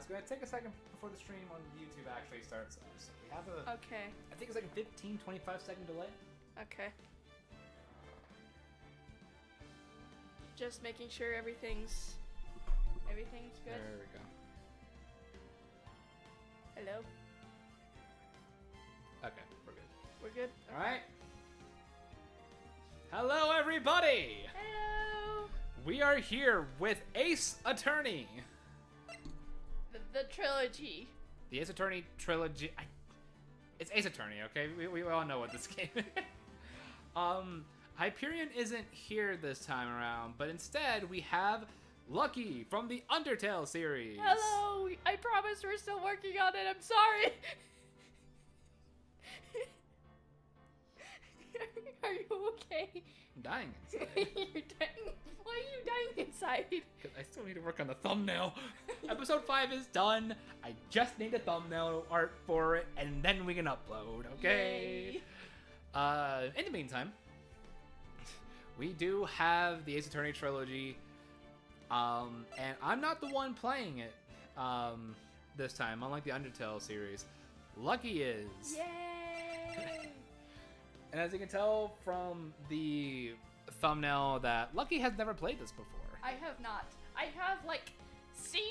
going to take a second before the stream on YouTube actually starts. So we have a... Okay. I think it's like a 15, 25 second delay. Okay. Just making sure everything's good. There we go. Hello? Okay, we're good. We're good? Okay. Alright. Hello, everybody! Hello! We are here with Ace Attorney. The trilogy. The Ace Attorney trilogy. It's Ace Attorney, okay? We all know what this game is. Hyperion isn't here this time around, but instead we have Lucky from the Undertale series. Hello! I promise we're still working on it. I'm sorry. Are you okay? I'm dying inside. You're dying. Why are you dying inside? Because I still need to work on the thumbnail. Episode 5 is done. I just need a thumbnail art for it, and then we can upload, okay? Yay. In the meantime, we do have the Ace Attorney trilogy, and I'm not the one playing it this time, unlike the Undertale series. Lucky is. Yay! And as you can tell from the thumbnail, that Lucky has never played this before. I have not. I have like seen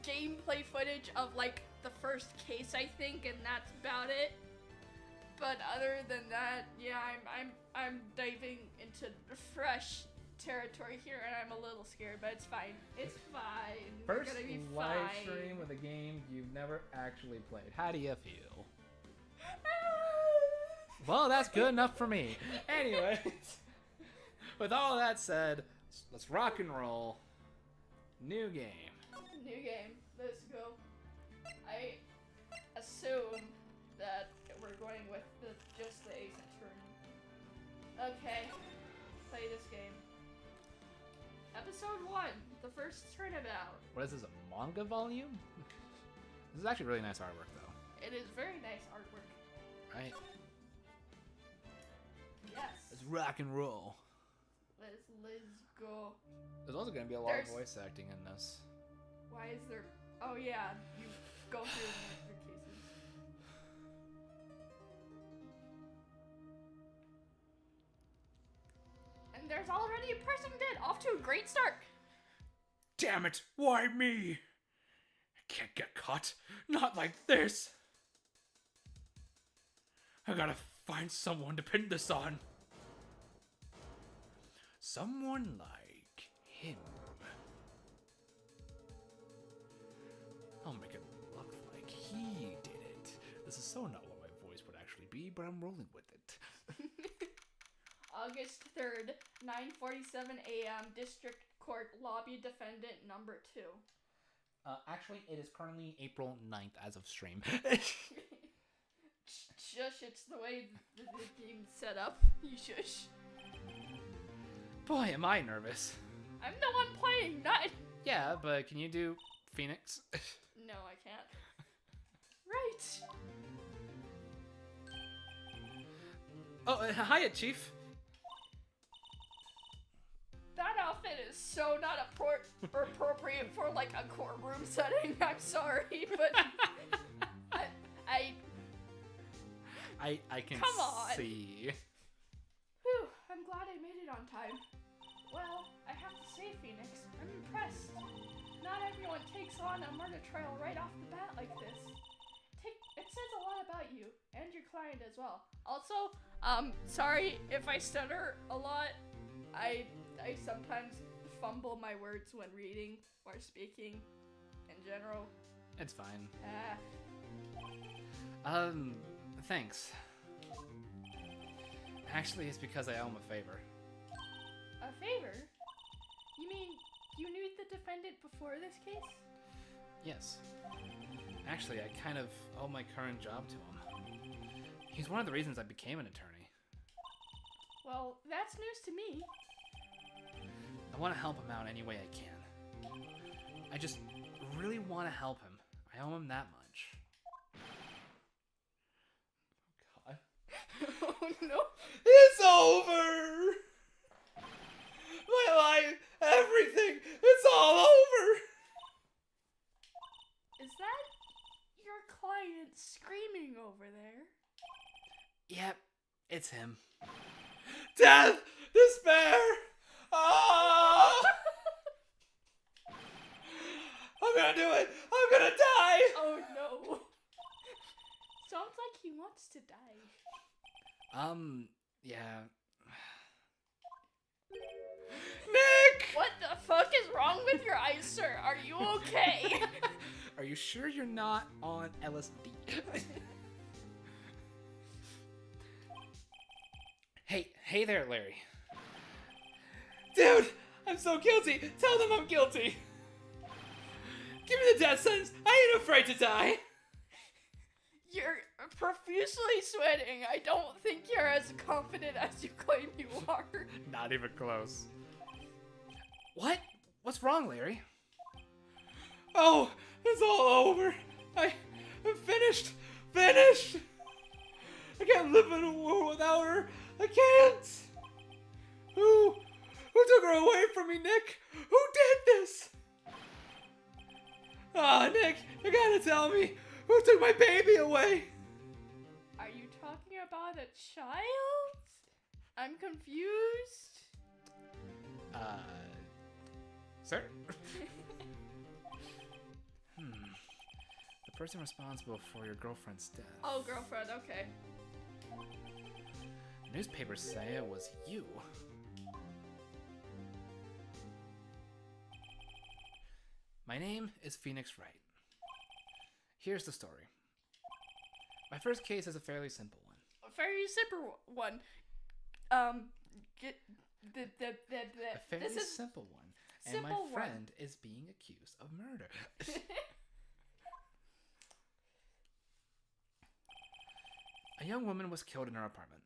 gameplay footage of like the first case, I think, and that's about it. But other than that, yeah, I'm diving into fresh territory here, and I'm a little scared, but it's fine. It's fine. First We're gonna be live fine. stream with a game you've never actually played. How do you feel? Well, that's good enough for me. Anyways, with all that said, let's rock and roll. New game. New game. Let's go. I assume that we're going with just the Ace Attorney. Okay. Play this game. Episode 1. The first turnabout. What is this, a manga volume? This is actually really nice artwork, though. It is very nice artwork. Right? Yes. Let's rock and roll. Let's go. There's also going to be a lot of voice acting in this. Why is there... Oh yeah, you go through the cases. And there's already a person dead. Off to a great start. Damn it, why me? I can't get caught. Not like this. I gotta find someone to pin this on. Someone like him. I'll make it look like he did it. This is so not what my voice would actually be, but I'm rolling with it. August 3rd, 9:47 a.m. District Court Lobby Defendant number 2. Actually, it is currently April 9th as of stream. Shush, it's the way the game's set up. You shush. Boy, am I nervous. I'm the one playing, not... Yeah, but can you do Phoenix? No, I can't. Right. Oh, hiya, Chief. That outfit is so not appropriate for like a courtroom setting. I'm sorry, but I can Come on. see. Whew, I'm glad I made it on time. Well, I have to say, Phoenix, I'm impressed. Not everyone takes on a murder trial right off the bat like this. It says a lot about you and your client as well. Also, sorry if I stutter a lot. I sometimes fumble my words when reading or speaking in general. It's fine. Ah. Thanks. Actually, it's because I owe him a favor. A favor? You mean you knew the defendant before this case? Yes. Actually, I kind of owe my current job to him. He's one of the reasons I became an attorney. Well, that's news to me. I want to help him out any way I can. I just really want to help him. I owe him that much. Oh, God. Oh no. It's over! My life, everything, it's all over! It's him. Death! Despair! Oh! I'm gonna do it! I'm gonna die! Oh no. Sounds like he wants to die. Yeah. Nick! What the fuck is wrong with your eyes, sir? Are you okay? Are you sure you're not on LSD? Hey there, Larry. Dude, I'm so guilty. Tell them I'm guilty. Give me the death sentence. I ain't afraid to die. You're profusely sweating. I don't think you're as confident as you claim you are. Not even close. What? What's wrong, Larry? Oh, it's all over. I'm finished. Finished. I can't live in a world without her. I can't. Who took her away from me, Nick? Who did this? Ah, Nick, you gotta tell me. Who took my baby away? Are you talking about a child? I'm confused. Sir? The person responsible for your girlfriend's death. Oh, girlfriend, okay. The newspapers say it was you. My name is Phoenix Wright. Here's the story. My first case is a fairly simple one. A very simple one. A fairly This is simple one. And simple my one. friend is being accused of murder. A young woman was killed in her apartment.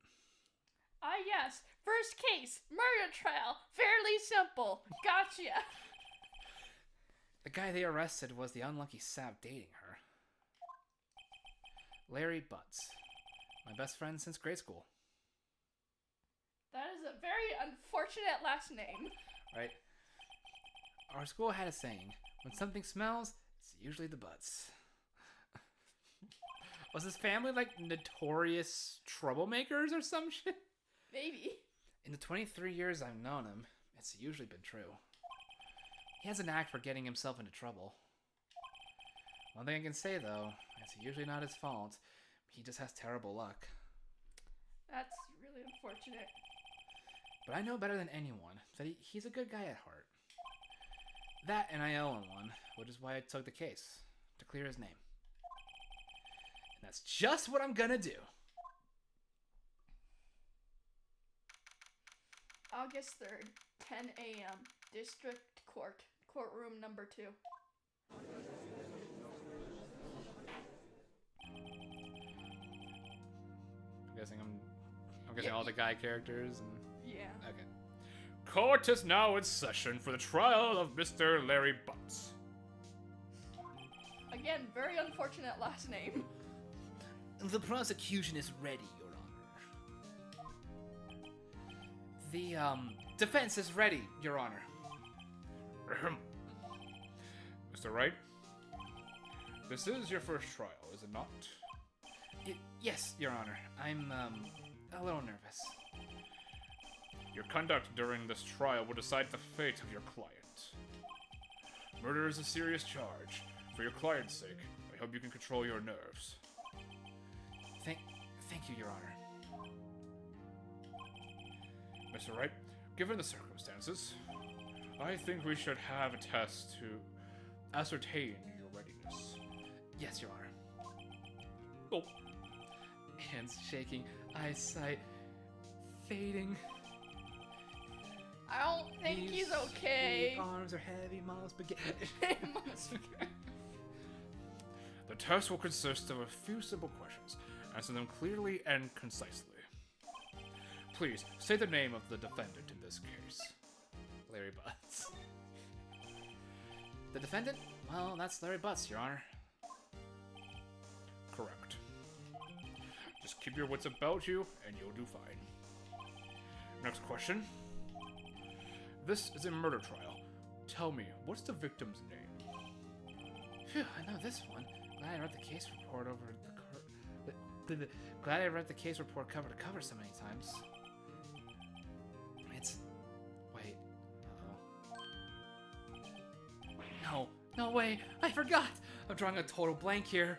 Ah, yes. First case, murder trial. Fairly simple. Gotcha. The guy they arrested was the unlucky sap dating her. Larry Butts. My best friend since grade school. That is a very unfortunate last name. Right? Our school had a saying, when something smells, it's usually the butts. Was his family like notorious troublemakers or some shit? Maybe. In the 23 years I've known him, it's usually been true. He has an knack for getting himself into trouble. One thing I can say though, it's usually not his fault. He just has terrible luck. That's really unfortunate. But I know better than anyone that he's a good guy at heart. That and I owe him one, which is why I took the case, to clear his name. And that's just what I'm gonna do. August 3rd, 10 a.m. District Court, courtroom number 2. I'm guessing all the guy characters and... Yeah. Okay. Court is now in session for the trial of Mr. Larry Butts. Again, very unfortunate last name. The prosecution is ready, Your Honor. The, defense is ready, Your Honor. Mr. Wright, this is your first trial, is it not? Yes, Your Honor. I'm, a little nervous. Your conduct during this trial will decide the fate of your client. Murder is a serious charge. For your client's sake, I hope you can control your nerves. Thank you, Your Honor. Mr. Wright, given the circumstances, I think we should have a test to ascertain your readiness. Yes, Your Honor. Oh. Hands shaking, eyesight fading. I don't think he's okay. Arms are heavy, mouth spaghetti. The test will consist of a few simple questions. Answer them clearly and concisely. Please, say the name of the defendant in this case. Larry Butts. The defendant? Well, that's Larry Butts, Your Honor. Correct. Just keep your wits about you, and you'll do fine. Next question. This is a murder trial. Tell me, what's the victim's name? Phew, I know this one. Glad I wrote the case report over the Glad I read the case report cover to cover so many times. It's... Wait. Uh-oh. No way! I forgot! I'm drawing a total blank here.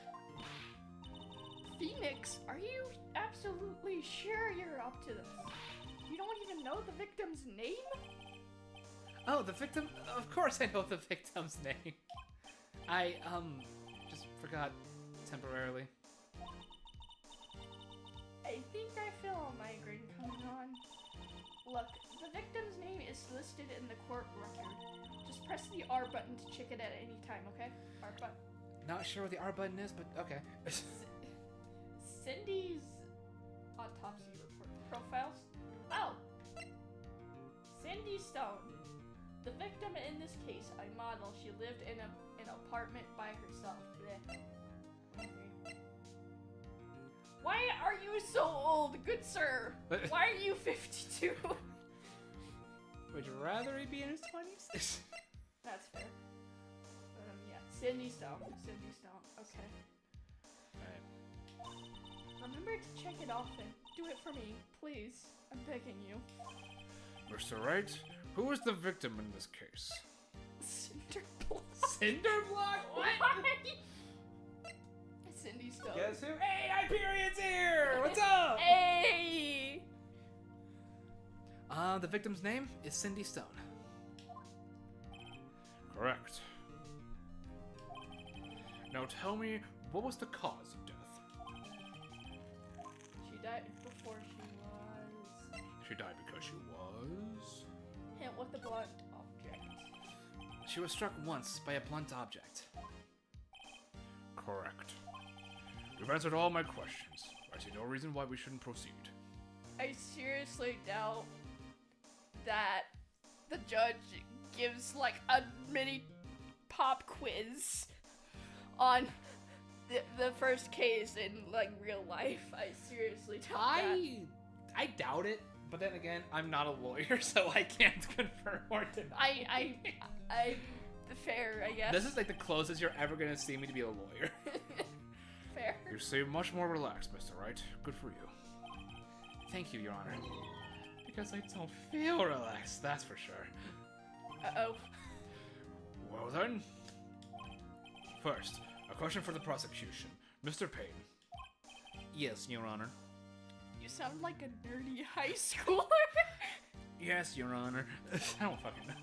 Phoenix, are you absolutely sure you're up to this? You don't even know the victim's name? Oh, the victim? Of course I know the victim's name. I, just forgot temporarily. I think I feel a migraine coming on. Look, the victim's name is listed in the court record. Just press the R button to check it at any time, okay? R button. Not sure what the R button is, but okay. Cindy's autopsy report. Profiles? Oh! Cindy Stone. The victim in this case, a model. She lived in an apartment by herself. Blech. Okay. Why are you so old, good sir? Why are you 52? Would you rather he be in his 20s? That's fair. Yeah, Cindy Stone. Cindy Stone. Okay. Alright. Remember to check it often. Do it for me, please. I'm begging you. Mr. Wright, who is the victim in this case? Cinderblock. Cinderblock? What? Cindy Stone. Guess who? Hey, Hyperion's here! What's up? Hey! The victim's name is Cindy Stone. Correct. Now tell me, what was the cause of death? She died before she was She died because she was... hit with a blunt object. She was struck once by a blunt object. Correct. You've answered all my questions. I see no reason why we shouldn't proceed. I seriously doubt that the judge gives like a mini pop quiz on the first case in like real life. I seriously doubt that. I doubt it, but then again, I'm not a lawyer, so I can't confirm or deny. I fair, I guess. This is like the closest you're ever gonna see me to be a lawyer. Fair. You seem much more relaxed, Mr. Wright. Good for you. Thank you, Your Honor. Because I don't feel relaxed, that's for sure. Uh-oh. Well then. First, a question for the prosecution. Mr. Payne. Yes, Your Honor. You sound like a nerdy high schooler. Yes, Your Honor. I don't fucking know.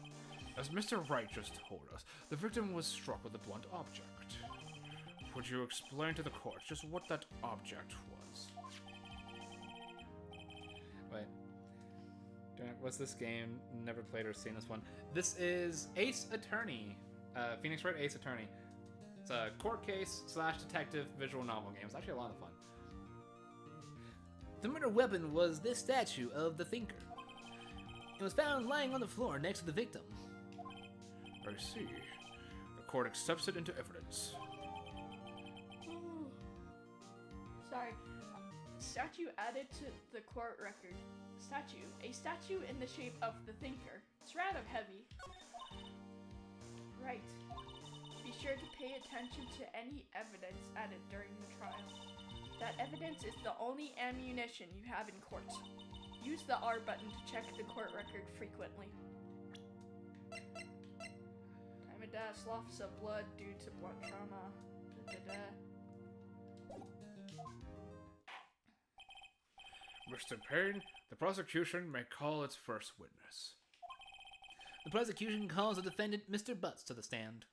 As Mr. Wright just told us, the victim was struck with a blunt object. Would you explain to the court just what that object was? Wait. What's this game? Never played or seen this one. This is Ace Attorney. Phoenix Wright Ace Attorney. It's a court case / detective visual novel game. It's actually a lot of fun. The murder weapon was this statue of the Thinker. It was found lying on the floor next to the victim. I see. The court accepts it into evidence. Sorry. Statue added to the court record. Statue. A statue in the shape of the Thinker. It's rather heavy. Right. Be sure to pay attention to any evidence added during the trial. That evidence is the only ammunition you have in court. Use the R button to check the court record frequently. Time of death, loss of blood due to blunt trauma. Mr. Payne, the prosecution may call its first witness. The prosecution calls the defendant, Mr. Butts, to the stand.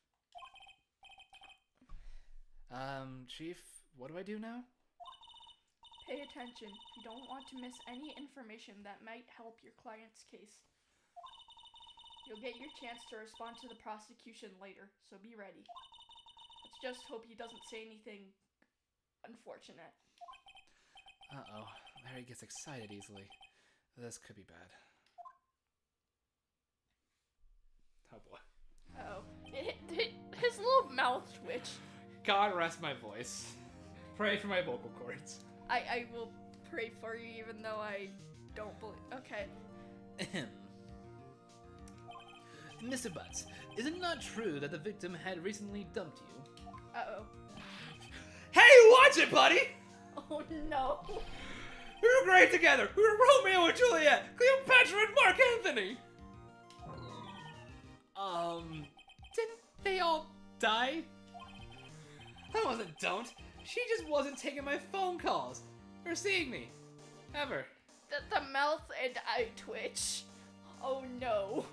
Chief, what do I do now? Pay attention. You don't want to miss any information that might help your client's case. You'll get your chance to respond to the prosecution later, so be ready. Let's just hope he doesn't say anything unfortunate. Uh-oh. Larry gets excited easily. This could be bad. Oh boy. Uh-oh. His little mouth twitch. God rest my voice. Pray for my vocal cords. I will pray for you even though I don't believe. Okay. Ahem. Mr. Butts, is it not true that the victim had recently dumped you? Uh-oh. Hey, watch it, buddy! Oh no. We were great together. We were Romeo and Juliet, Cleopatra and Mark Anthony. Didn't they all die? I wasn't don't. She just wasn't taking my phone calls or seeing me. Ever. The mouth and eye twitch. Oh no.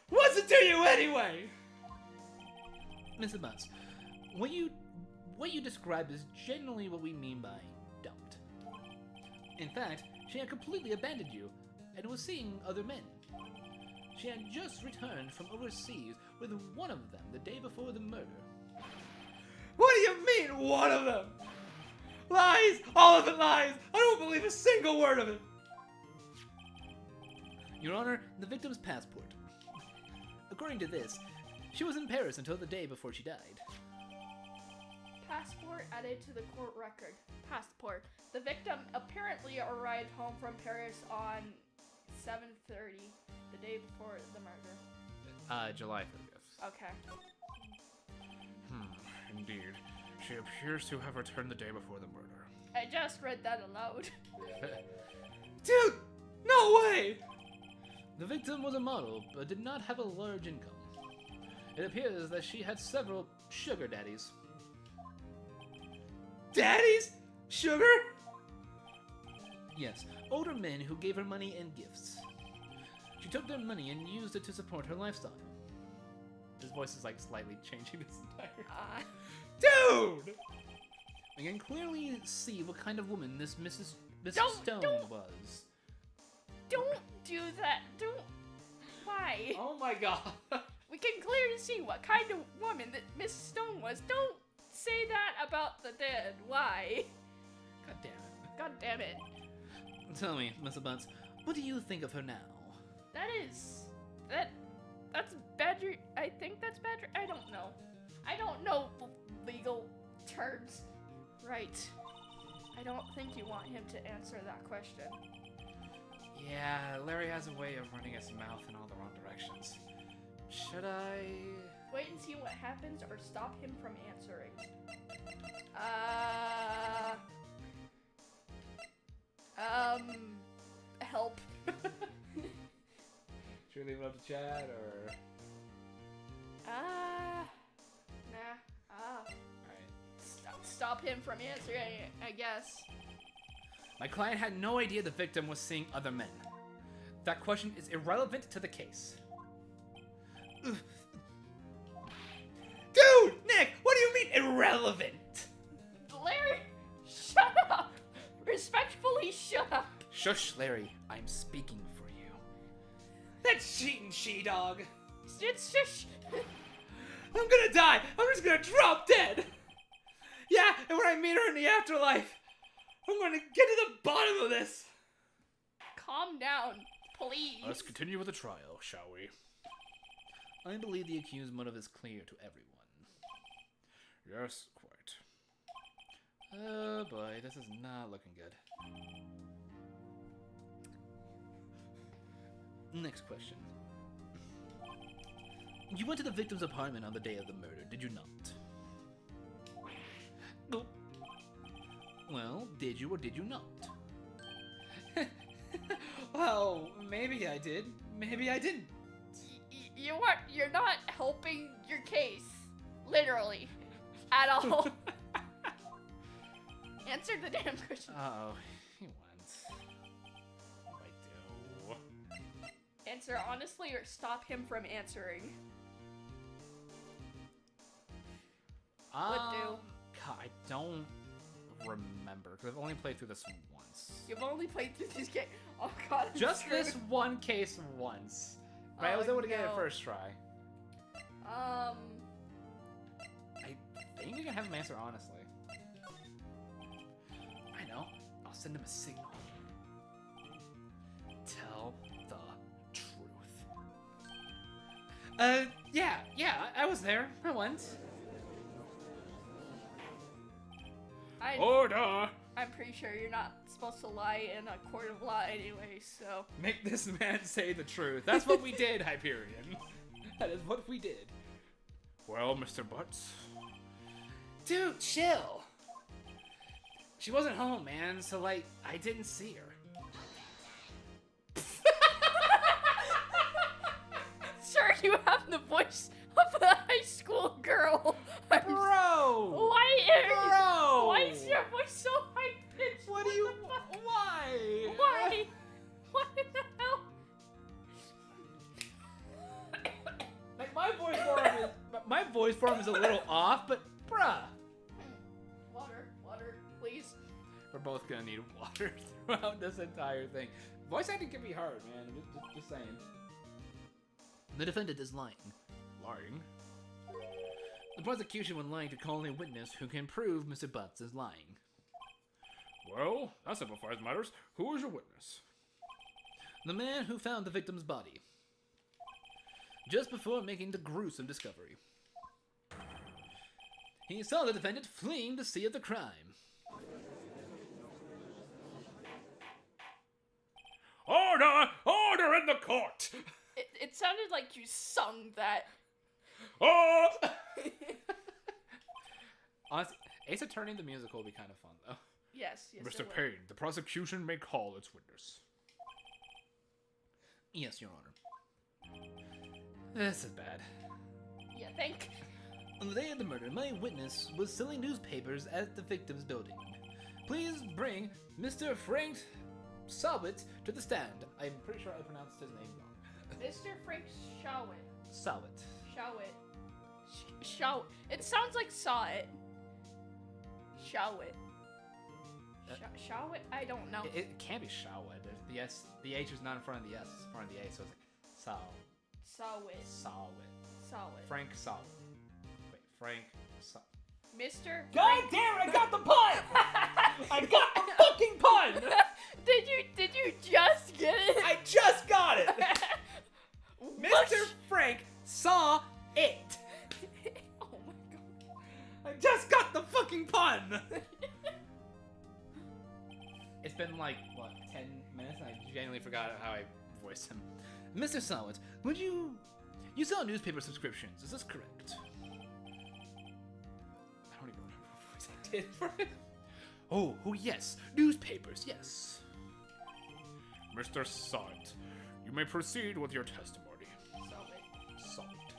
What's it to you anyway? Mr. Bunce, what you described is generally what we mean by dumped. In fact, she had completely abandoned you and was seeing other men. She had just returned from overseas with one of them the day before the murder. What do you mean, one of them? Lies! All of it lies! I don't believe a single word of it! Your Honor, the victim's passport. According to this, she was in Paris until the day before she died. Passport added to the court record. Passport. The victim apparently arrived home from Paris on 7:30, the day before the murder. July 30th. Okay. Indeed. She appears to have returned the day before the murder. I just read that aloud. Dude! No way! The victim was a model, but did not have a large income. It appears that she had several sugar daddies. Daddies? Sugar? Yes, older men who gave her money and gifts. She took their money and used it to support her lifestyle. His voice is like slightly changing this entire. Dude! We can clearly see what kind of woman this Mrs. Stone was. Don't do that. Don't. Why? Oh my god. We can clearly see what kind of woman that Miss Stone was. Don't say that about the dead. Why? God damn it. God damn it. Tell me, Mr. Bunce, what do you think of her now? That's badger. I think that's badger. I don't know. I don't know legal terms. Right. I don't think you want him to answer that question. Yeah, Larry has a way of running his mouth in all the wrong directions. Should I... Wait and see what happens or stop him from answering. Help. Should we leave it up to Chad, or...? Nah. Alright. Stop him from answering, I guess. My client had no idea the victim was seeing other men. That question is irrelevant to the case. Ugh. Dude! Nick! What do you mean irrelevant? Larry, shut up! Respectfully shut up! Shush, Larry. I'm speaking for you. That's cheating, she-dog. It's just... I'm gonna die! I'm just gonna drop dead! Yeah, and when I meet her in the afterlife, I'm gonna get to the bottom of this! Calm down, please. Let's continue with the trial, shall we? I believe the accused motive is clear to everyone. Yes, quite. Oh boy, this is not looking good. Next question. You went to the victim's apartment on the day of the murder, did you not? No. Well, did you or did you not? Well, maybe I did. Maybe I didn't. You're not helping your case. Literally. At all. Answer the damn question. Uh-oh. He went. What do I do? Answer honestly or stop him from answering. What do? God, I don't remember, because I've only played through this once. You've only played through this game. Oh god. I'm Just screwed. this one case once. But I was able to get it no. first try. I think we can have him answer honestly. I know. I'll send him a signal. Tell the truth. Yeah, I was there. I went. Order! I'm pretty sure you're not supposed to lie in a court of law anyway, so... Make this man say the truth. That's what we did, Hyperion. That is what we did. Well, Mr. Butts? Dude, chill. She wasn't home, man, so, like, I didn't see her. Sir, you have the voice of a high school girl. Bro! Why is your voice so high pitched? What do you... Why? Why? What the hell? Like, my voice form is a little off, but bruh. Water, please. We're both gonna need water throughout this entire thing. Voice acting can be hard, man. Just saying. The defendant is lying. Lying? The prosecution would like to call a witness who can prove Mr. Butts is lying. Well, that simplifies matters. Who is your witness? The man who found the victim's body. Just before making the gruesome discovery. He saw the defendant fleeing the scene of the crime. Order! Order in the court! It sounded like you sung that. Oh! Honestly, Ace Attorney the musical would be kind of fun, though. Yes. Mr. it would. Payne, the prosecution may call its witness. Yes, Your Honor. This is bad. Yeah, thank. On the day of the murder, my witness was selling newspapers at the victim's building. Please bring Mr. Frank Sawit to the stand. I'm pretty sure I pronounced his name wrong. Mr. Frank Shawit. Sawit. Shawit. It sounds like saw it. Shawit. Shawit? I don't know. It can't be Shawit. The S, the H is not in front of the S, it's in front of the A, so it's like Sawit. Sawit. Frank Sawit. Wait, Frank Sawit. Mr. God Frank... damn it, I got the pun! I got the fucking pun! Did you just get it? I just got it! Mr. Frank saw it! Oh my god. I just got the fucking pun! It's been like, what, 10 minutes? I genuinely forgot how I voiced him. Mr. Sawit, would you sell newspaper subscriptions, is this correct? I don't even remember what voice I did for him. Oh, yes, newspapers, yes. Mr. Sawit, you may proceed with your testimony. Sawit.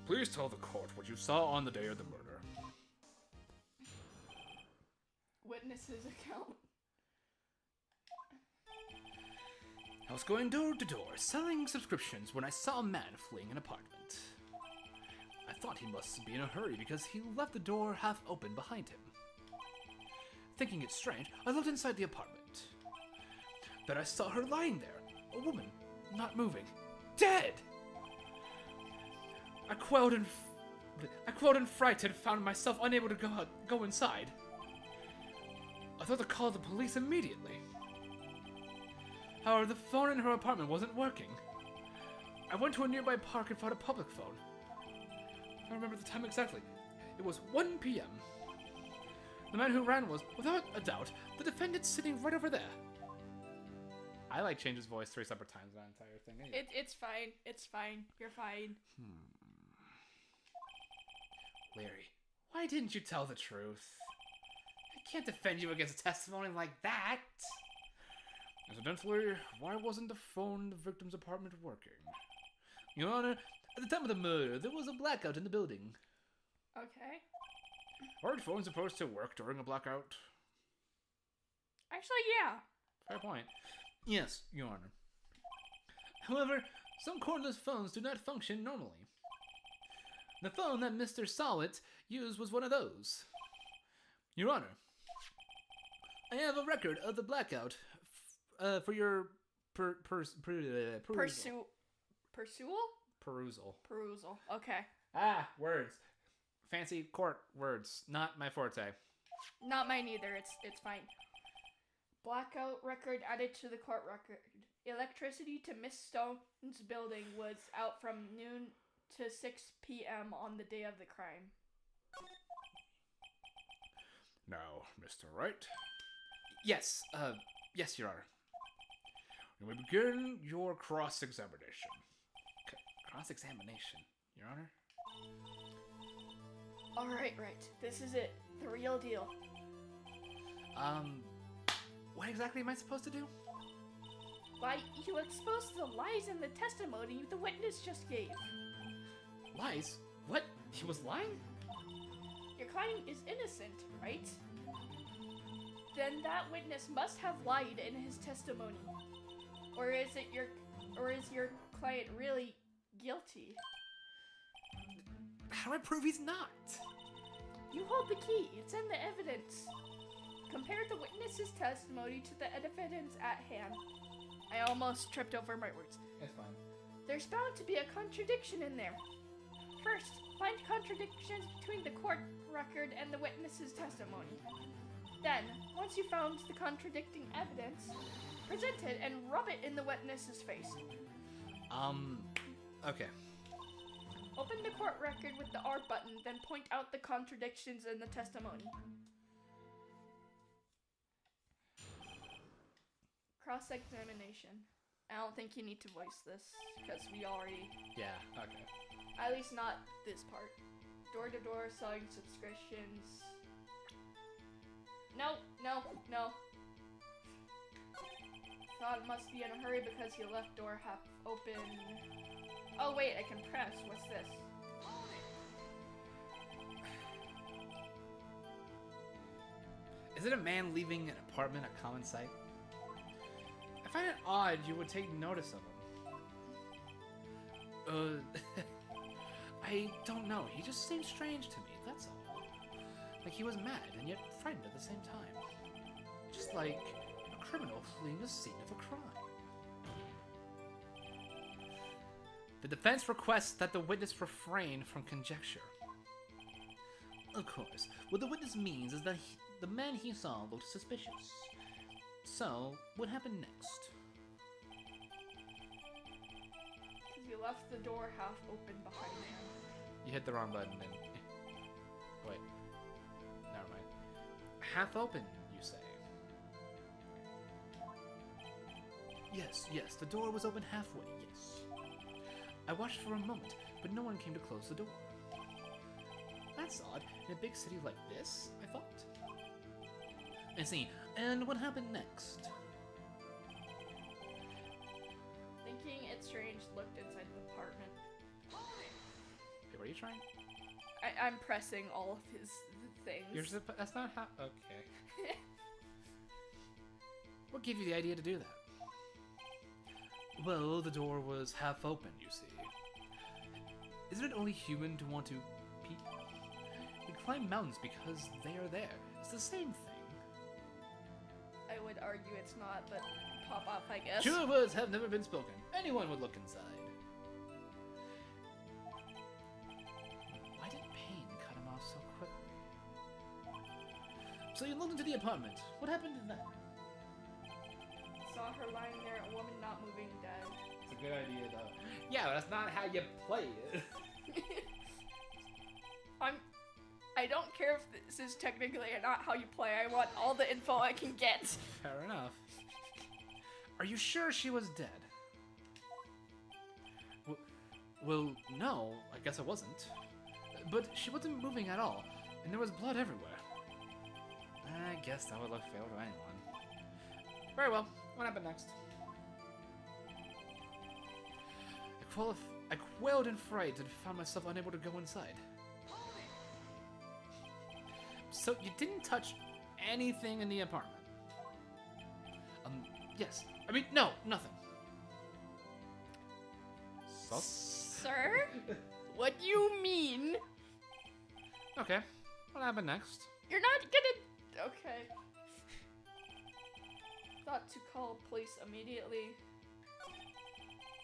Please tell the court what you saw on the day of the murder. Witness's account. I was going door to door, selling subscriptions when I saw a man fleeing an apartment. I thought he must be in a hurry because he left the door half open behind him. Thinking it strange, I looked inside the apartment. But I saw her lying there, a woman, not moving, dead! I quailed in fright and found myself unable to go inside. I thought to call the police immediately. However, the phone in her apartment wasn't working. I went to a nearby park and found a public phone. I don't remember the time exactly. It was 1 p.m. The man who ran was, without a doubt, the defendant sitting right over there. I like change his voice 3 separate times that entire thing. Anyway. It's fine. You're fine. Larry, why didn't you tell the truth? I can't defend you against a testimony like that. Incidentally, why wasn't the phone in the victim's apartment working? Your Honor, at the time of the murder, there was a blackout in the building. Okay. Aren't phones supposed to work during a blackout? Actually, yeah. Fair point. Yes, Your Honor. However, some cordless phones do not function normally. The phone that Mr. Sawit used was one of those. Your Honor, I have a record of the blackout for your perusal. Perusal. Okay. Ah, words. Fancy court words. Not my forte. Not mine either. It's fine. Blackout record added to the court record. Electricity to Miss Stone's building was out from noon to 6 p.m. on the day of the crime. Now, Mr. Wright, Yes, yes, Your Honor. you may begin your cross-examination. Cross-examination, Your Honor? Alright, right. This is it. The real deal. What exactly am I supposed to do? Why, you expose the lies in the testimony the witness just gave. Lies? What? He was lying? Your client is innocent, right? Then that witness must have lied in his testimony. Or is your client really guilty? How do I prove he's not? You hold the key. It's in the evidence. Compare the witness's testimony to the evidence at hand. I almost tripped over my words. It's fine. There's bound to be a contradiction in there. First, find contradictions between the court record and the witness's testimony. Then, once you found the contradicting evidence, present it and rub it in the witness's face. Okay. Open the court record with the R button, then point out the contradictions in the testimony. Cross-examination. I don't think you need to voice this, because we already... Yeah, okay. At least not this part. Door-to-door selling subscriptions. No. Thought it must be in a hurry because he left door half open. Oh wait, I can press. What's this? Is it a man leaving an apartment a common sight? I find it odd you would take notice of him. I don't know. He just seemed strange to me, that's all. Like he was mad and yet frightened at the same time. Just like a criminal fleeing the scene of a crime. The defense requests that the witness refrain from conjecture. Of course, what the witness means is that the man he saw looked suspicious. So, what happened next? Because you left the door half open behind him. You hit the wrong button then. Wait. Never mind. Half open, you say? Yes, the door was open halfway, yes. I watched for a moment, but no one came to close the door. That's odd. In a big city like this, I thought. I see. And what happened next? Thinking it strange, looked inside the apartment. Hey, what are you trying? I'm pressing all of his things. That's not how... Okay. What gave you the idea to do that? Well, the door was half open, you see. Isn't it only human to want to peek? We climb mountains because they are there. It's the same thing. I would argue it's not, but pop off, I guess. True words have never been spoken. Anyone would look inside. Why did pain cut him off so quickly? So you looked into the apartment. What happened in that? Saw her lying there, a woman not moving, dead. It's a good idea, though. Yeah, but that's not how you play it. I don't care if this is technically not how you play. I want all the info I can get. Fair enough. Are you sure she was dead? Well, no, I guess I wasn't. But she wasn't moving at all, and there was blood everywhere. I guess that would look fair to anyone. Very well. What happened next? I quailed in fright and found myself unable to go inside. So you didn't touch anything in the apartment? Yes. I mean, no, nothing. Sir? What do you mean? Okay. What happened next? You're not gonna... Okay. Thought to call police immediately.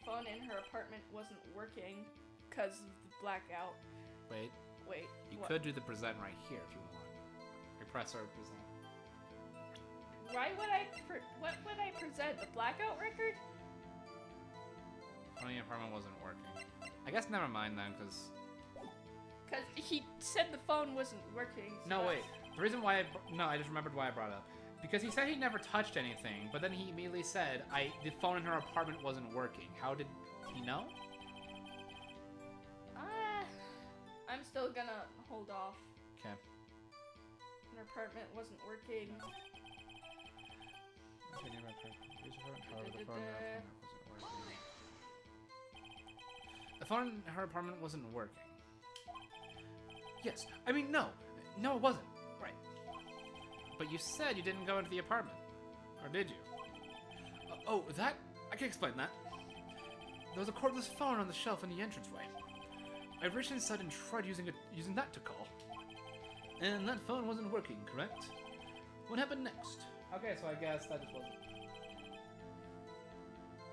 Phone in her apartment wasn't working because of the blackout. Wait. You what? could do the present right here if you want. You press or present. Why would I... what would I present? The blackout record? Phone in the apartment wasn't working. I guess never mind then, because... Because he said the phone wasn't working. So No, wait. The reason why I just remembered why I brought it up. Because he said he never touched anything, but then he immediately said, the phone in her apartment wasn't working. How did he know? I'm still gonna hold off. Okay. her apartment wasn't working. The phone in her apartment wasn't working. Yes. I mean, no. No, it wasn't. Right. But you said you didn't go into the apartment. Or did you? Oh, that? I can explain that. There was a cordless phone on the shelf in the entranceway. I reached inside and tried using that to call. And that phone wasn't working, correct? What happened next? Okay, so I guess that just wasn't...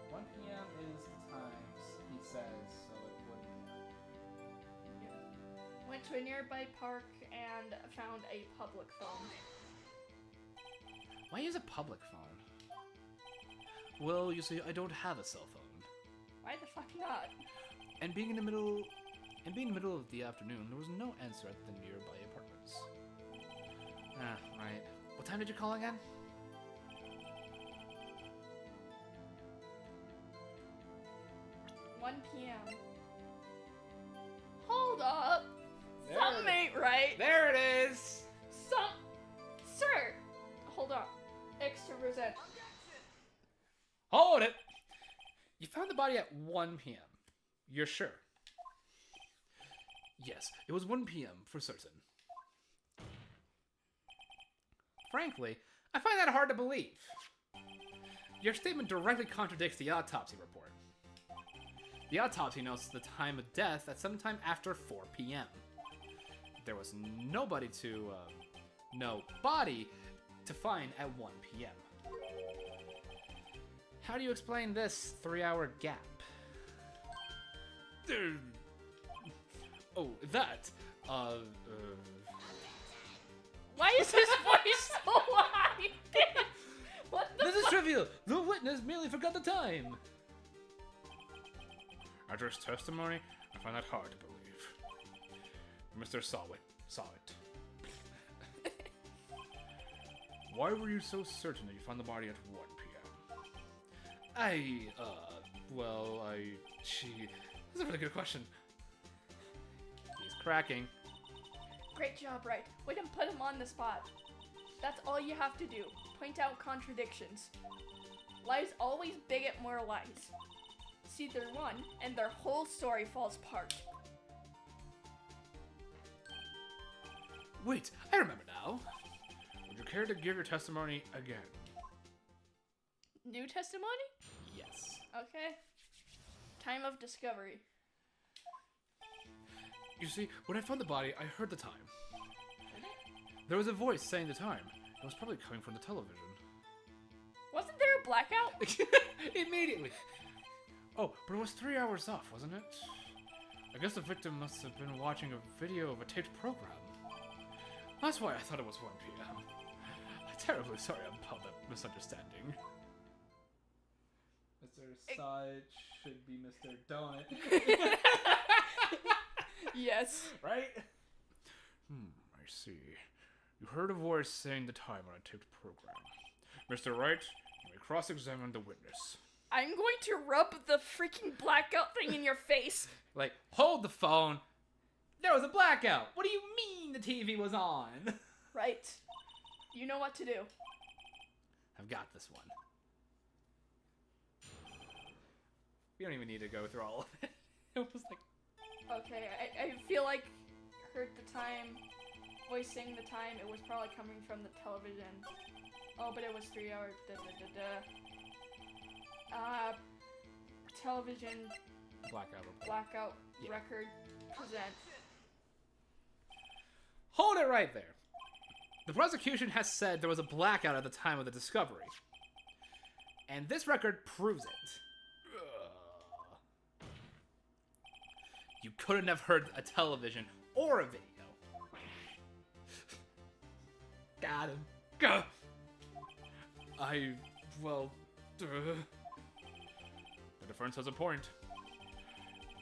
1 p.m. is the times, he says, so it wouldn't... Yeah. Went to a nearby park and found a public phone. Why use a public phone? Well, you see, I don't have a cell phone. Why the fuck not? And being in the middle of the afternoon, there was no answer at the nearby apartments. Ah, right. What time did you call again? "1 p.m. Hold up! There Something ain't right! There it is! Sir! Hold on. Extra present. Hold it! You found the body at 1 p.m. You're sure? Yes, it was 1 p.m. for certain. Frankly, I find that hard to believe. Your statement directly contradicts the autopsy report. The autopsy notes the time of death at sometime after 4 p.m. There was no body to find at 1 p.m. How do you explain this 3-hour gap? Oh, that. Why is his voice so high? What the This is trivial. The witness merely forgot the time. After his testimony, I find that hard to believe. Mr. Saw it. Why were you so certain that you found the body at 1 p.m.? Gee, that's a really good question. He's cracking. Great job, Wright. We didn't put him on the spot. That's all you have to do. Point out contradictions. Lies always beget more lies. See their one, and their whole story falls apart. Wait, I remember now. Would you care to give your testimony again? New testimony? Yes. Okay. Time of discovery. You see, when I found the body, I heard the time. There was a voice saying the time. It was probably coming from the television. Wasn't there a blackout? Immediately. Oh, but it was 3 hours off, wasn't it? I guess the victim must have been watching a video of a taped program. That's why I thought it was 1 p.m. I'm terribly sorry about that misunderstanding. Mr. Side should be Mr. Donut. Yes. Right? I see. You heard a voice saying the time on a taped program. Mr. Wright, you may cross-examine the witness. I'm going to rub the freaking blackout thing in your face. Like, hold the phone. There was a blackout. What do you mean the TV was on? Right. You know what to do. I've got this one. We don't even need to go through all of it. It was like... Okay, I feel like heard the time, voice saying the time, it was probably coming from the television. Oh, but it was 3 hours, television, blackout, Yeah. record, present. Hold it right there. The prosecution has said there was a blackout at the time of the discovery. And this record proves it. You couldn't have heard a television or a video. Got him. Gah. The defense has a point.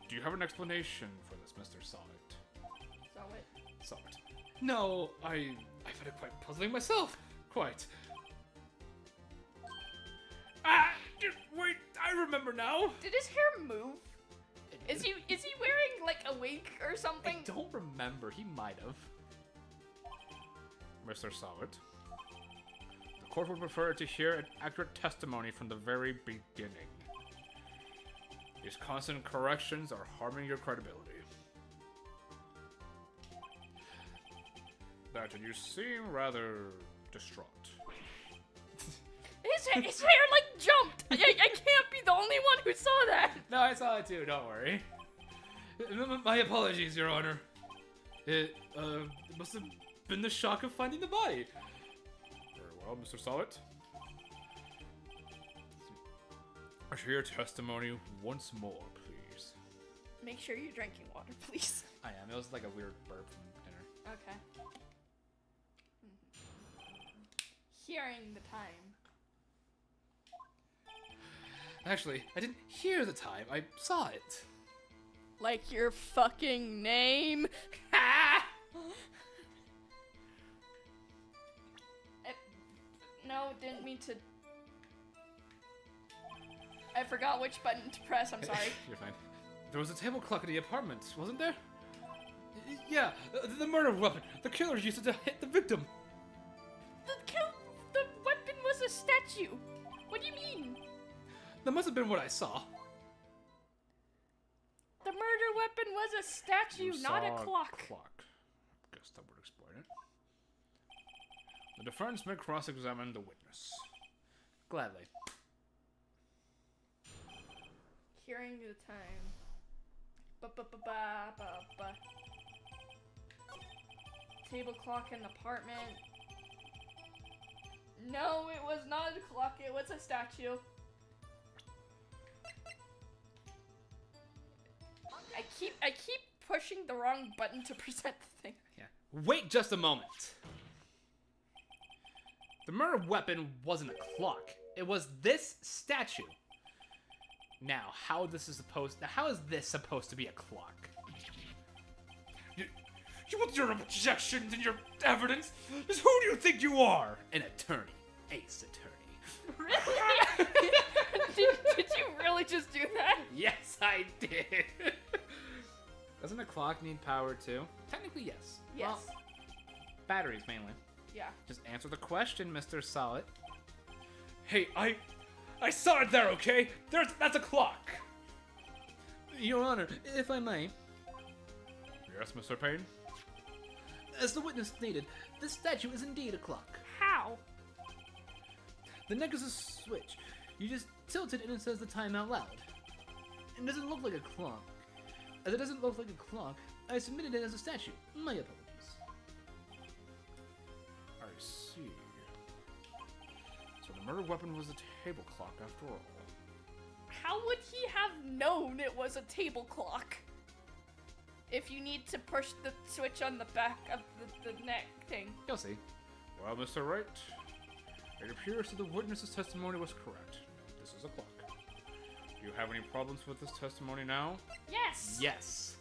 Do you have an explanation for this, Mr. Solid? So it. Solid. No, I find it quite puzzling myself. Quite. Wait, I remember now. Did his hair move? Is he wearing like a wig or something? I don't remember. He might have. Mr. Sawit. The court would prefer to hear an accurate testimony from the very beginning. These constant corrections are harming your credibility. That you seem rather distraught. His hair like jumped. I can't be the only one who saw that. No, I saw it too, don't worry. My apologies, Your Honor. It must have been the shock of finding the body. Very well, Mr. Sawit. I hear your testimony once more, please. Make sure you're drinking water, please. I am. It was like a weird burp from dinner. Okay. Hearing the time. Actually, I didn't hear the time. I saw it. Like your fucking name? No, didn't mean to. I forgot which button to press, I'm sorry. You're fine. There was a table clock in the apartment, wasn't there? Yeah, the murder weapon. The killer used it to hit the victim. The weapon was a statue. What do you mean? That must have been what I saw. The murder weapon was a statue, You not a saw clock. Guess that would explain it. The defense may cross-examine the witness. Gladly. Hearing the time. Ba-ba-ba-ba-ba-ba. Table clock in the apartment. No, it was not a clock, it was a statue. I keep pushing the wrong button to present the thing. Yeah. Wait just a moment. The murder weapon wasn't a clock. It was this statue. Now, how is this supposed to be a clock? You with your objections and your evidence? Just who do you think you are? An attorney. Ace attorney. Really? did you really just do that? Yes, I did. Doesn't a clock need power too? Technically, yes. Yes. Well, batteries mainly. Yeah. Just answer the question, Mr. Solid. Hey, I saw it there, okay? That's a clock. Your Honor, if I may. Yes, Mr. Payne? As the witness stated, this statue is indeed a clock. How? The neck is a switch. You just tilt it and it says the time out loud. It doesn't look like a clock. As it doesn't look like a clock, I submitted it as a statue. My apologies. I see. So the murder weapon was a table clock after all. How would he have known it was a table clock? If you need to push the switch on the back of the neck thing. You'll see. Well, Mr. Wright, it appears that the witness's testimony was correct. This is a clock. Do you have any problems with this testimony now? Yes! Yes.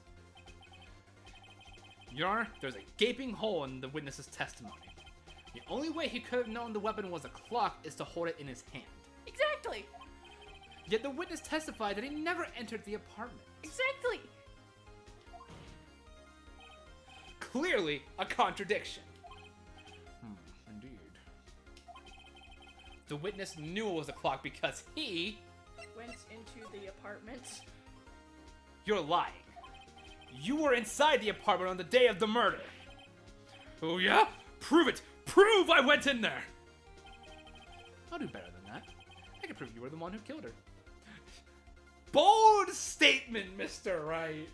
Your Honor, there's a gaping hole in the witness's testimony. The only way he could have known the weapon was a clock is to hold it in his hand. Exactly! Yet the witness testified that he never entered the apartment. Exactly! Clearly a contradiction. Indeed. The witness knew it was a clock because he... Went into the apartment. You're lying. You were inside the apartment on the day of the murder. Oh yeah? Prove it! Prove I went in there! I'll do better than that. I can prove you were the one who killed her. Bold statement, Mr. Wright.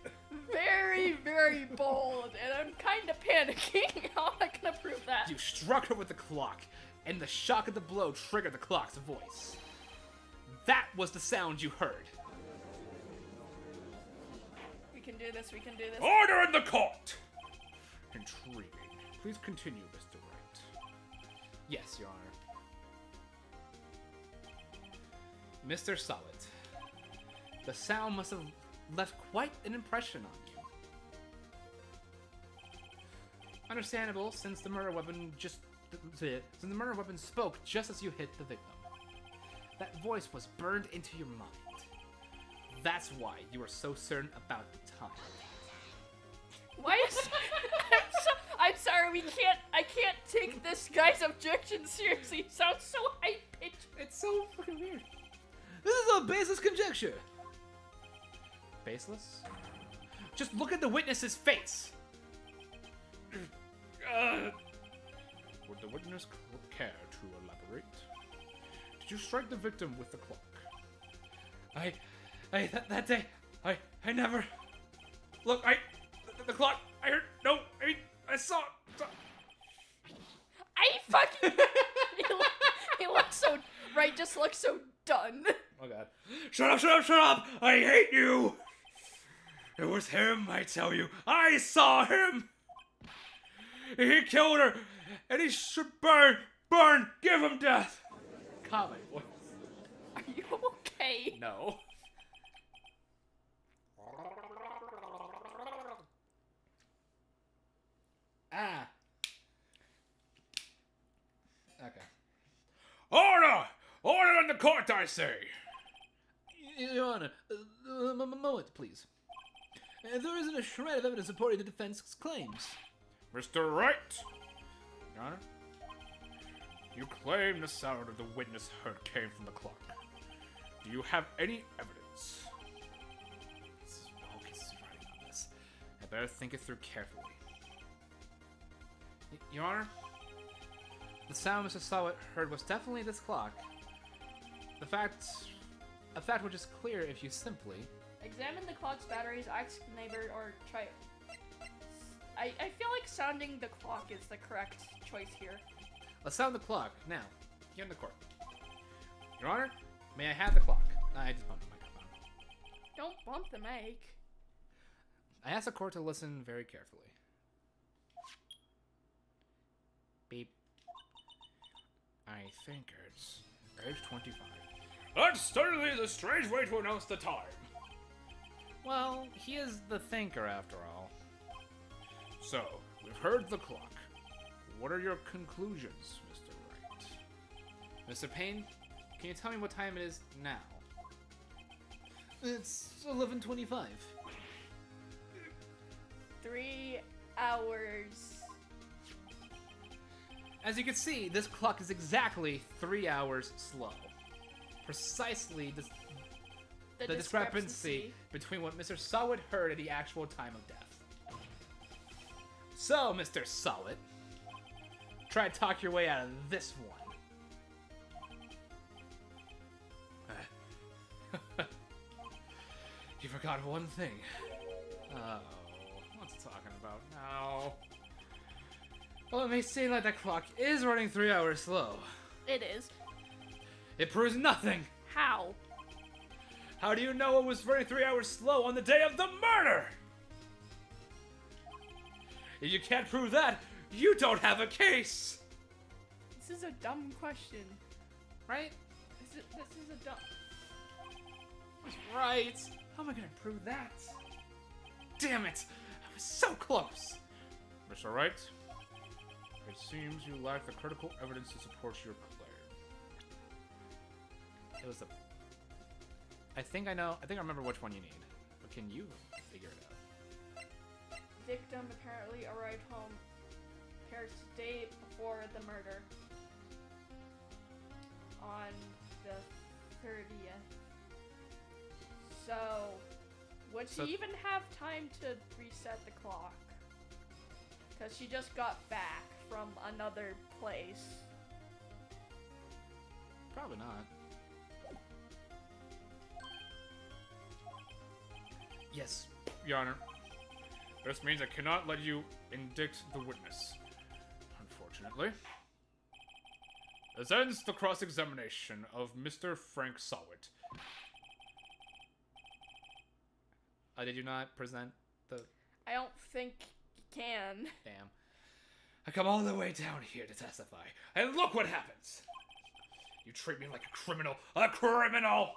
Very, very bold, and I'm kind of panicking. How am I gonna prove that? You struck her with the clock, and the shock of the blow triggered the clock's voice. That was the sound you heard. We can do this, we can do this. Order in the court! Intriguing. Please continue, Mr. Wright. Yes, Your Honor. Mr. Solid, the sound must have left quite an impression on you. Understandable, since the murder weapon spoke just as you hit the victim. That voice was burned into your mind. That's why you were so certain about the time. Why is... I'm sorry, sorry, I can't take this guy's objection seriously. It sounds so high-pitched. It's so fucking weird. This is a baseless conjecture. Baseless? Just look at the witness's face. Would the witness care to elaborate? Did you strike the victim with the clock? That day, I never. Look, the clock. I heard. No, I saw. I fucking. he looks so. Right, just looks so done. Oh god. Shut up! I hate you. It was him, I tell you. I saw him. He killed her, and he should burn. Give him death. Calm my voice. Are you okay? No. Ah. Okay. Order in the court, I say. Your Honor, a moment, please. There isn't a shred of evidence supporting the defense's claims. Mr. Wright. Your Honor, you claim the sound of the witness heard came from the clock. Do you have any evidence? Focus is writing on this. I better think it through carefully. Your Honor, the sound Mr. Sawat heard was definitely this clock. A fact which is clear if you simply Examine the clock's batteries, ask neighbor, or try. I feel like sounding the clock is the correct choice here. let's sound the clock now. Here in the court. Your Honor, may I have the clock? I just bumped the microphone. Don't bump the mic. I ask the court to listen very carefully. Beep. I think it's age 25. That certainly is a strange way to announce the time. Well, he is the thinker after all. So, we've heard the clock. What are your conclusions, Mr. Wright? Mr. Payne, can you tell me what time it is now? It's 11:25. 3 hours. As you can see, this clock is exactly 3 hours slow. Precisely the discrepancy between what Mr. Sawat heard at the actual time of death. So, Mr. Sawat, try to talk your way out of this one. You forgot one thing. Oh, what's it talking about now? Well, it may seem like that clock is running 3 hours slow. It is. It proves nothing. How? How do you know it was running 3 hours slow on the day of the murder? If you can't prove that, you don't have a case! This is a dumb question. Right? This is a dumb... Right. How am I gonna prove that? Damn it! I was so close! Mr. Wright, it seems you lack the critical evidence to support your claim. It was a... I think I remember which one you need. But can you figure it out? Victim apparently arrived home Paris day before the murder. On the 30th. So, would she even have time to reset the clock? Because she just got back from another place. Probably not. Yes, Your Honor. This means I cannot let you indict the witness. Unfortunately. This ends the cross-examination of Mr. Frank Sawat. Did you not present the... I don't think you can. Damn. I come all the way down here to testify, and look what happens! You treat me like a criminal! A criminal!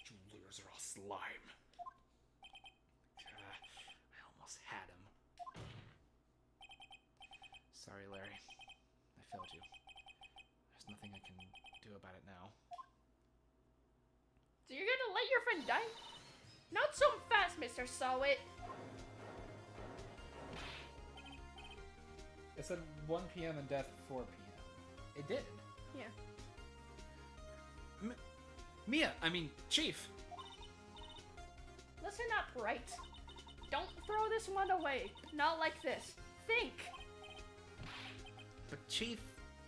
You lawyers are all slime. I almost had him. Sorry, Larry. I failed you. There's nothing I can do about it now. So you're gonna let your friend die? Not so fast, Mr. Sawat. It said 1 p.m. and death 4 p.m. It did. Yeah. Chief. Listen up, right? Don't throw this one away. Not like this. Think. But Chief,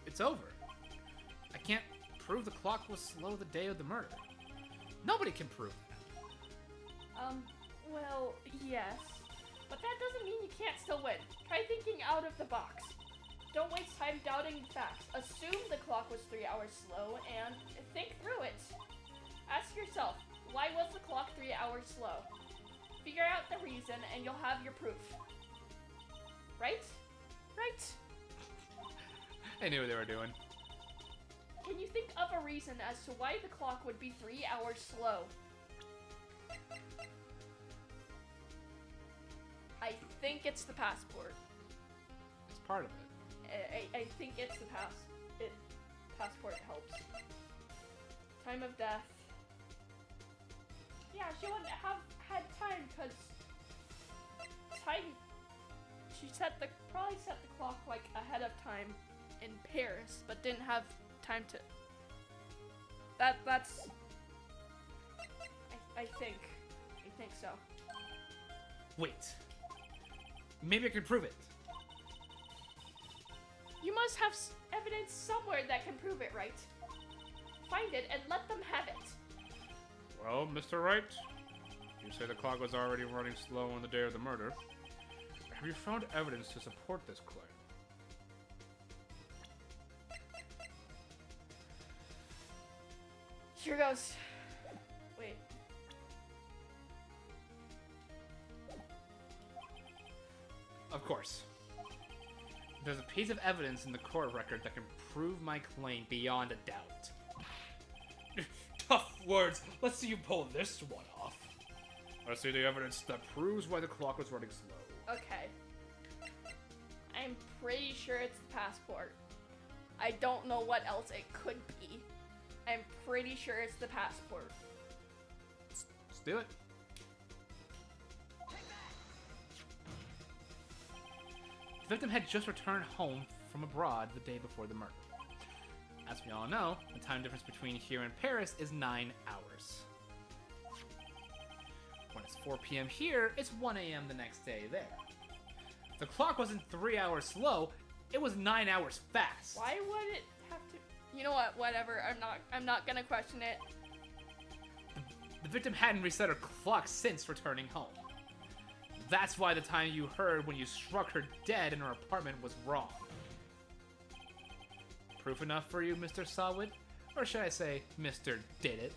it's over. I can't prove the clock was slow the day of the murder. Nobody can prove that. Well, yes. But that doesn't mean you can't still win. Try thinking out of the box. Don't waste time doubting the facts. Assume the clock was 3 hours slow and think through it. Ask yourself, why was the clock 3 hours slow? Figure out the reason and you'll have your proof. Right? Right? I knew what they were doing. Can you think of a reason as to why the clock would be 3 hours slow? I think it's the passport. It's part of it. I think it's the passport helps. Time of death. Yeah, she wouldn't have had time because she probably set the clock like ahead of time in Paris, but didn't have time to. That's. I think so. Wait. Maybe I can prove it. You must have evidence somewhere that can prove it, right? Find it and let them have it. Well, Mr. Wright, you say the clock was already running slow on the day of the murder. Have you found evidence to support this claim? Here goes. Wait. Of course. There's a piece of evidence in the court record that can prove my claim beyond a doubt. Tough words. Let's see you pull this one off. I see the evidence that proves why the clock was running slow. Okay. I'm pretty sure it's the passport. I don't know what else it could be. I'm pretty sure it's the passport. Let's do it. The victim had just returned home from abroad the day before the murder. As we all know, the time difference between here and Paris is 9 hours. When it's 4 p.m. here, it's 1 a.m. the next day there. The clock wasn't 3 hours slow, it was 9 hours fast. Why would it have to? You know what? Whatever. I'm not gonna question it. The victim hadn't reset her clock since returning home. That's why the time you heard when you struck her dead in her apartment was wrong. Proof enough for you, Mr. Sawwood? Or should I say, Mr. Did It?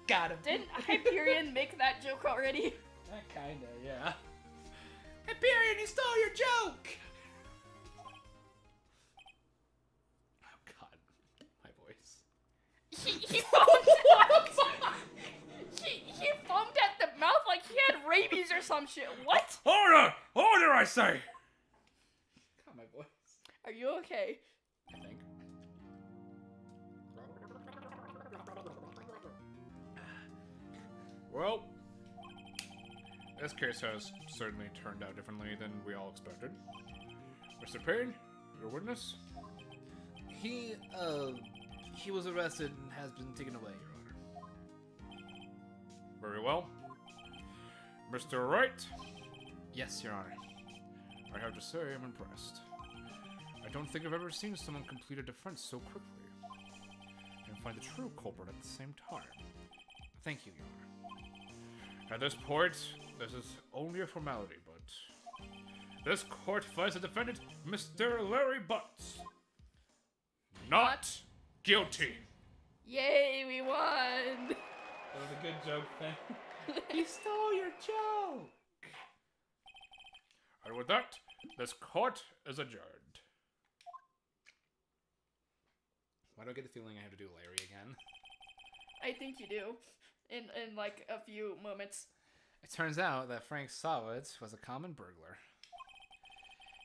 Got him. Didn't Hyperion make that joke already? Kinda, yeah. Hyperion, you stole your joke! Oh god, my voice. He foamed he foamed at the mouth like he had rabies or some shit. What? Order! Order, I say! God, my voice. Are you okay? I think. Well, this case has certainly turned out differently than we all expected. Mr. Payne, your witness? He was arrested and has been taken away, Your Honor. Very well. Mr. Wright? Yes, Your Honor. I have to say I'm impressed. I don't think I've ever seen someone complete a defense so quickly and find the true culprit at the same time. Thank you, Your Honor. At this point, this is only a formality, but this court finds the defendant, Mr. Larry Butts, not guilty. Yay, we won! That was a good joke, man. He stole your joke! And with that, this court is adjourned. Why do I get the feeling I have to do Larry again? I think you do. In like a few moments. It turns out that Frank Sawitz was a common burglar.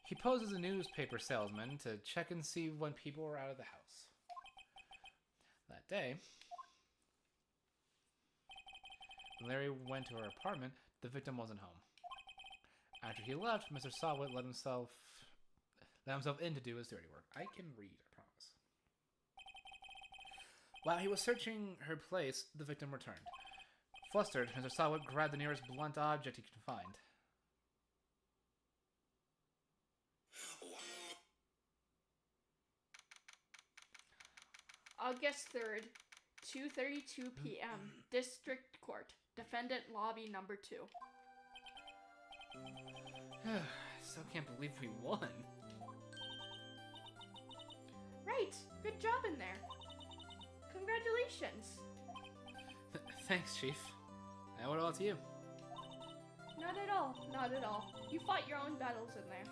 He posed as a newspaper salesman to check and see when people were out of the house. That day, when Larry went to her apartment, the victim wasn't home. After he left, Mr. Sawit let let himself in to do his dirty work. I can read, I promise. While he was searching her place, the victim returned. Flustered, Mr. Sawwood grabbed the nearest blunt object he could find. August 3rd, 2:32 p.m. District Court. Defendant Lobby Number 2. Still can't believe we won. Right. Good job in there. Congratulations. Thanks, Chief. I owe it all to you. Not at all. Not at all. You fought your own battles in there.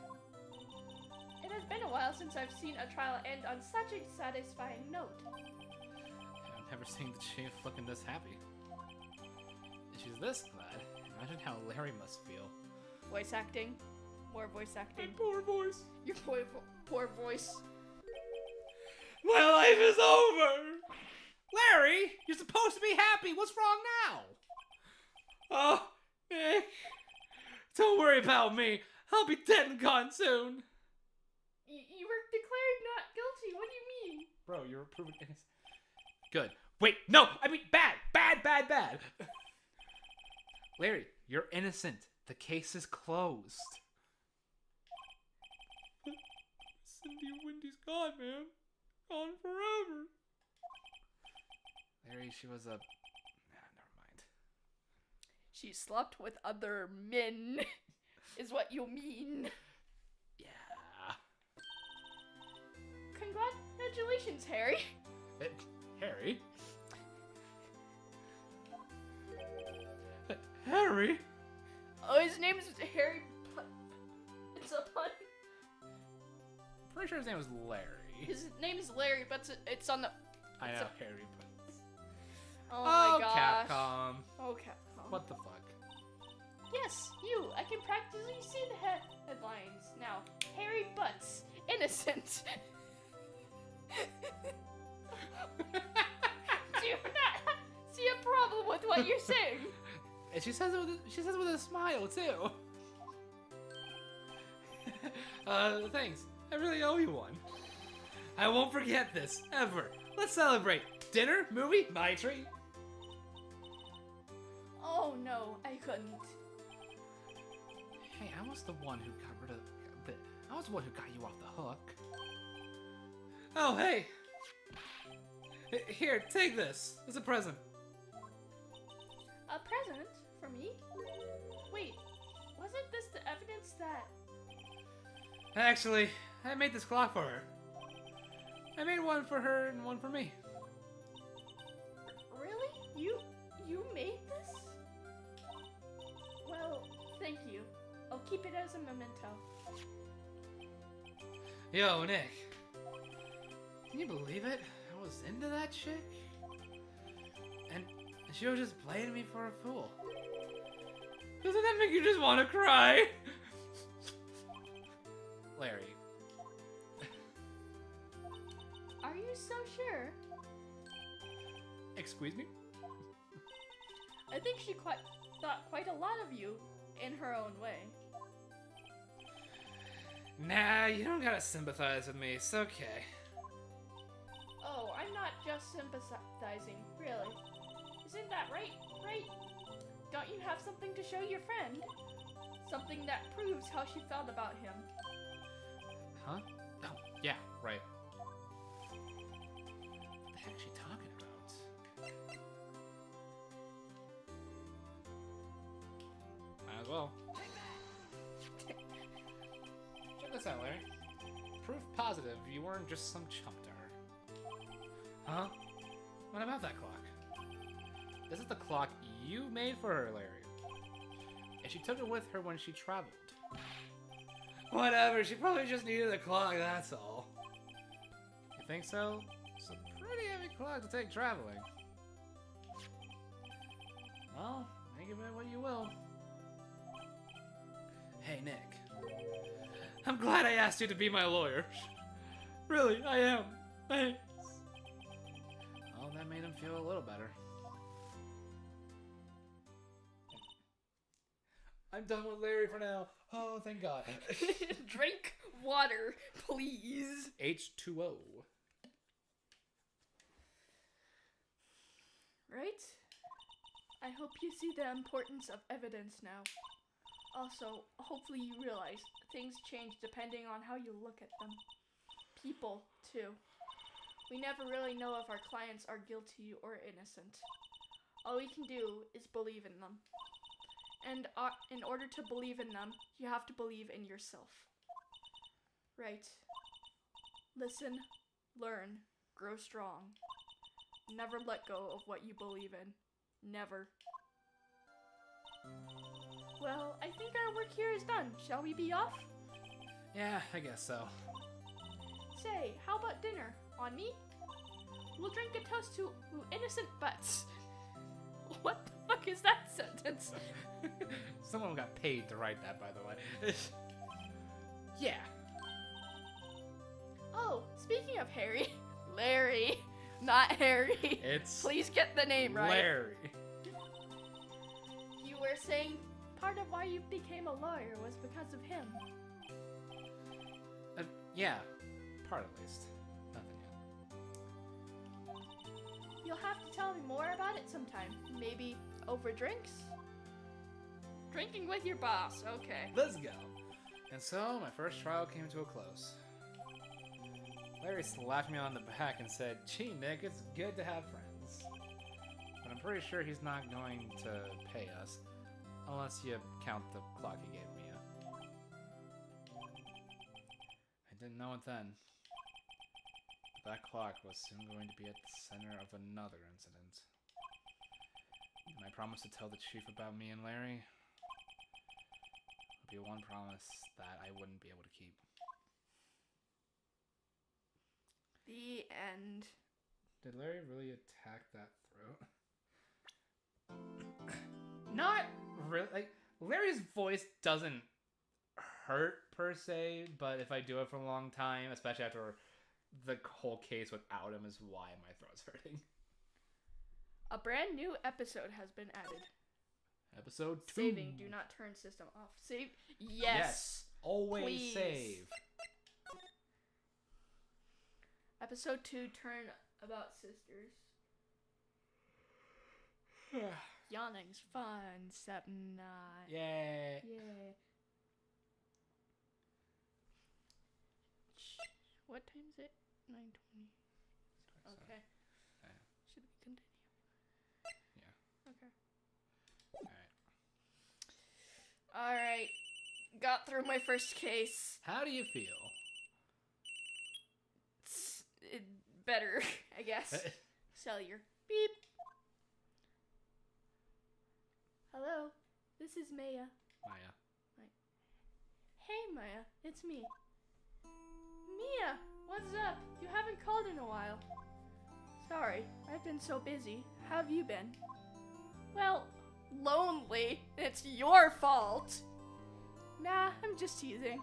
It has been a while since I've seen a trial end on such a satisfying note. I've never seen the Chief looking this happy. If she's this glad, imagine how Larry must feel. Voice acting. More voice acting. My poor voice. Your poor voice. My life is over! Larry, you're supposed to be happy. What's wrong now? Oh, Nick. Don't worry about me. I'll be dead and gone soon. You were declared not guilty. What do you mean? Bro, you're proven innocent. Good. Wait, no! I mean bad! Bad, bad, bad! Larry, you're innocent. The case is closed. Cindy Wendy's gone, man. Gone forever. Larry, she was a... Nah, never mind. She slept with other men, is what you mean. Yeah. Congratulations, Harry. Harry? Harry? Oh, his name is Harry. It's a pun. Pretty sure his name was Larry. His name is Larry, but it's on the. I know, Harry, but... Oh my gosh. Capcom. Oh, Capcom. What the fuck? Yes, you. I can practically see the headlines now. Harry Butts, innocent. Do you not see a problem with what you're saying? And she says it with a smile too. Thanks. I really owe you one. I won't forget this ever. Let's celebrate. Dinner, movie, my treat. Oh no, I couldn't. Hey, I was the one who got rid of I was the one who got you off the hook. Oh, hey. Here, take this. It's a present. A present for me? Wait, wasn't this the evidence that... Actually, I made this clock for her. I made one for her and one for me. Really? You made this? Well, thank you. I'll keep it as a memento. Yo, Nick. Can you believe it? I was into that chick? And she was just playing me for a fool. Doesn't that make you just want to cry? Larry. Are you so sure? Excuse me? I think she thought quite a lot of you in her own way. Nah, you don't gotta sympathize with me. It's okay. Oh, I'm not just sympathizing, really. Isn't that right? Right? Don't you have something to show your friend? Something that proves how she felt about him. Huh? Oh, yeah, right. What the heck is she talking about? Might as well. Check this out, Larry. Proof positive you weren't just some chump to her. Huh? What about that clock? This is the clock you made for her, Larry. And she took it with her when she traveled. Whatever, she probably just needed a clock, that's all. You think so? It's a pretty heavy clock to take traveling. Well, think of it what you will. Hey, Nick. I'm glad I asked you to be my lawyer. Really, I am. Thanks. Well, that made him feel a little better. I'm done with Larry for now. Oh, thank God. Drink water, please. H2O. Right? I hope you see the importance of evidence now. Also, hopefully you realize things change depending on how you look at them. People, too. We never really know if our clients are guilty or innocent. All we can do is believe in them. And in order to believe in them, you have to believe in yourself. Right. Listen, learn, grow strong. Never let go of what you believe in. Never. Well, I think our work here is done. Shall we be off? Yeah, I guess so. Say, how about dinner? On me? We'll drink a toast to innocent butts. What the fuck is that sentence? Someone got paid to write that, by the way. Yeah. Oh, speaking of Harry, Larry, not Harry. It's Please get the name right. Larry. You were saying part of why you became a lawyer was because of him. Yeah, part at least. Nothing yet. You'll have to tell me more about it sometime. Maybe over drinks? Drinking with your boss, okay. Let's go. And so, my first trial came to a close. Larry slapped me on the back and said, "Gee, Nick, it's good to have friends." But I'm pretty sure he's not going to pay us, unless you count the clock he gave me. I didn't know it then. But that clock was soon going to be at the center of another incident. And I promised to tell the chief about me and Larry. It would be one promise that I wouldn't be able to keep. The end. Did Larry really attack that throat? Not really. Like, Larry's voice doesn't hurt per se, but if I do it for a long time, especially after the whole case without him, is why my throat's hurting. A brand new episode has been added. Episode 2. Saving. Do not turn system off. Save. Yes. Always please. save. Episode 2, turn about sisters. Yawning's fun. 7, 9. Yay. Yeah. What time is it? 9:20. Okay. Yeah. Should we continue? Yeah. Okay. Alright. Alright. Got through my first case. How do you feel? Better, I guess. Cellular. Beep. Hello. This is Maya. Maya. Hey, Maya. It's me. Mia, what's up? You haven't called in a while. Sorry, I've been so busy. How have you been? Well, lonely. It's your fault. Nah, I'm just teasing.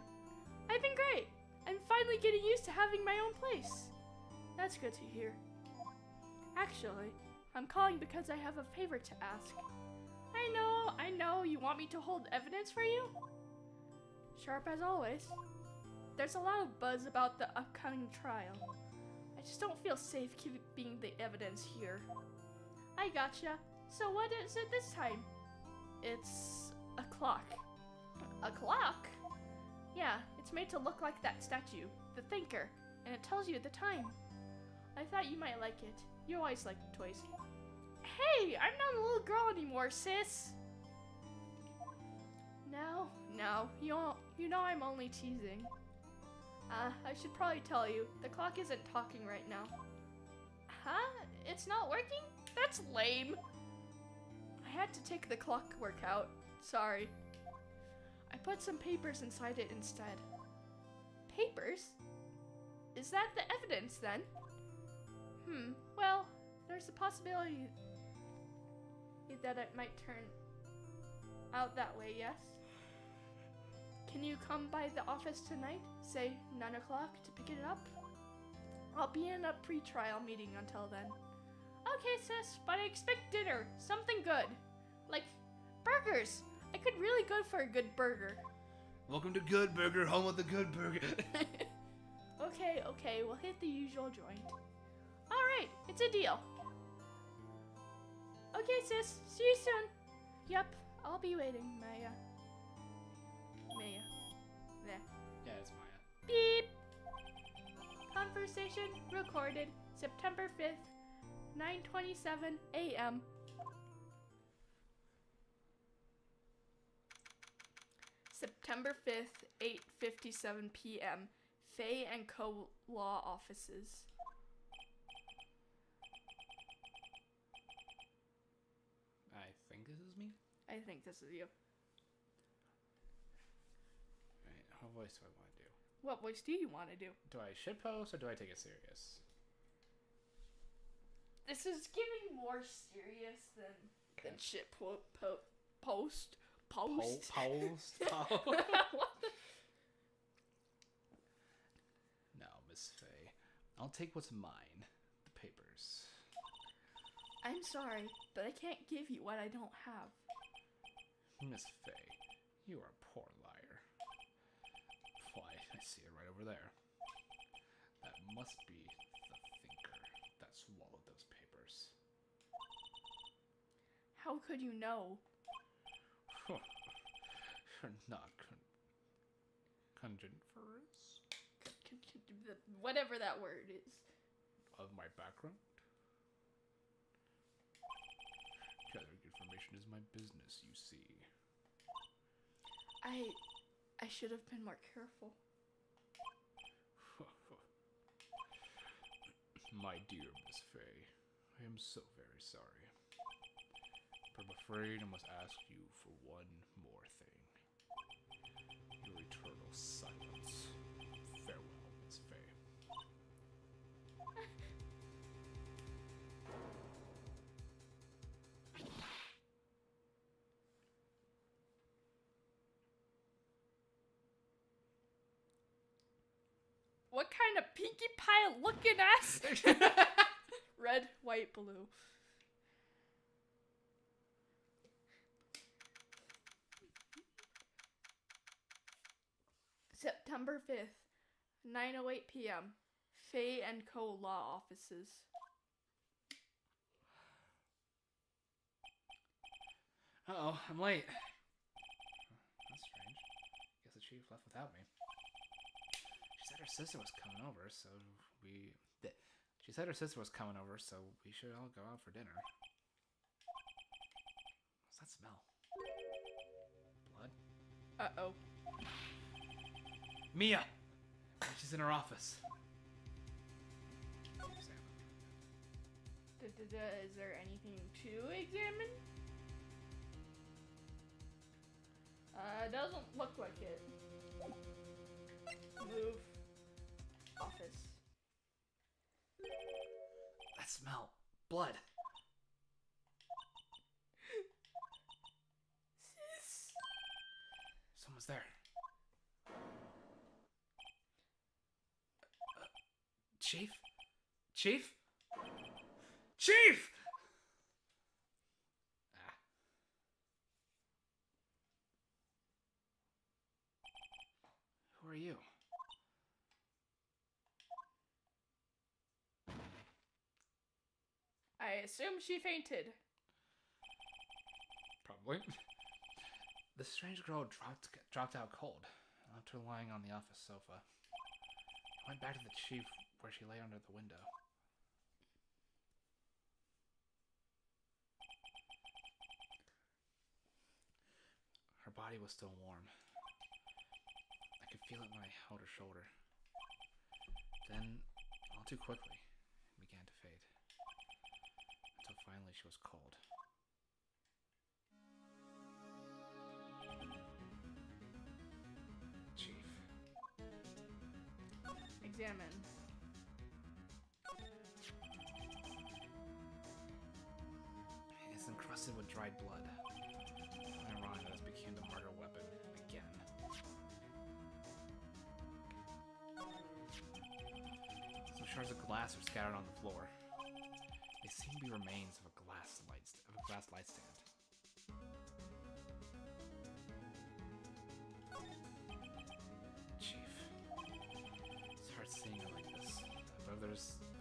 I've been great. I'm finally getting used to having my own place. That's good to hear. Actually, I'm calling because I have a favor to ask. I know, you want me to hold evidence for you? Sharp as always. There's a lot of buzz about the upcoming trial. I just don't feel safe keeping the evidence here. I gotcha. So what is it this time? It's a clock. A clock? Yeah, it's made to look like that statue, the Thinker, and it tells you the time. I thought you might like it. You always like toys. Hey, I'm not a little girl anymore, sis. No, you know I'm only teasing. I should probably tell you, the clock isn't talking right now. Huh? It's not working? That's lame. I had to take the clockwork out. Sorry. I put some papers inside it instead. Papers? Is that the evidence then? Well, there's a possibility that it might turn out that way, yes? Can you come by the office tonight, say 9 o'clock, to pick it up? I'll be in a pre-trial meeting until then. Okay, sis, but I expect dinner, something good. Like burgers. I could really go for a good burger. Welcome to Good Burger, home of the Good Burger. Okay, we'll hit the usual joint. Alright, it's a deal. Okay, sis, see you soon. Yep, I'll be waiting, Maya. There. Yeah, it's Maya. Beep! Conversation recorded September 5th, 9:27 a.m. September 5th, 8:57 p.m. Faye and Co. Law Offices. I think this is me. I think this is you. Right, what voice do I want to do? What voice do you want to do? Do I shitpost or do I take it serious? This is giving more serious than shit post. Post? What the? No, Miss Faye. I'll take what's mine. The papers. I'm sorry, but I can't give you what I don't have. Miss Faye, you are a poor liar. Why, I see it right over there. That must be the thinker that swallowed those papers. How could you know? You're not conjunferous Whatever that word is. of my background? Gathering information is my business, you see. I should have been more careful. My dear Miss Faye, I am so very sorry. But I'm afraid I must ask you for one more thing. Your eternal silence. Farewell, Miss Faye. What kind of Pinkie Pie looking ass? Red, white, blue. September 5th, 9:08 p.m. Faye and Co. Law Offices. Uh-oh, I'm late. That's strange. Guess the chief left without me. She said her sister was coming over, so we... She said her sister was coming over, so we should all go out for dinner. What's that smell? Blood? Uh-oh. Mia! She's in her office. Is there anything to examine? Doesn't look like it. Move. Office. That smell. Blood. Sis. Someone's there. Chief? Chief? Chief! Ah. Who are you? I assume she fainted. Probably. The strange girl dropped out cold. I left her lying on the office sofa. I went back to the chief where she lay under the window. Her body was still warm. I could feel it when I held her shoulder. Then, all too quickly, it began to fade. Until finally she was cold. Chief. Examine. It's encrusted with dried blood. Ironic that this became the murder weapon again. Some shards of glass are scattered on the floor. They seem to be remains of a glass light stand. Chief. It's hard seeing her like this. But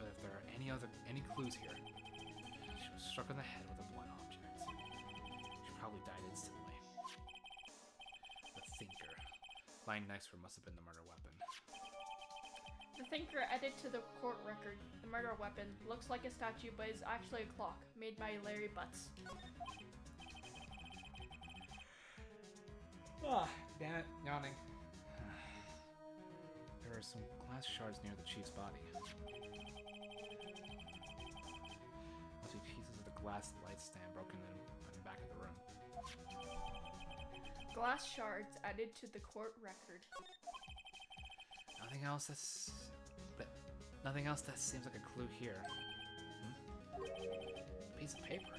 if there are any clues here, she was struck on the head with a blunt object. She probably died instantly. The thinker. Lying next to her must have been the murder weapon. The thinker added to the court record. The murder weapon looks like a statue, but is actually a clock made by Larry Butts. Ah, damn it, yawning. There are some glass shards near the chief's body. Must be pieces of the glass light stand broken and put in the back of the room. Glass shards added to the court record. Nothing else that seems like a clue here. A piece of paper.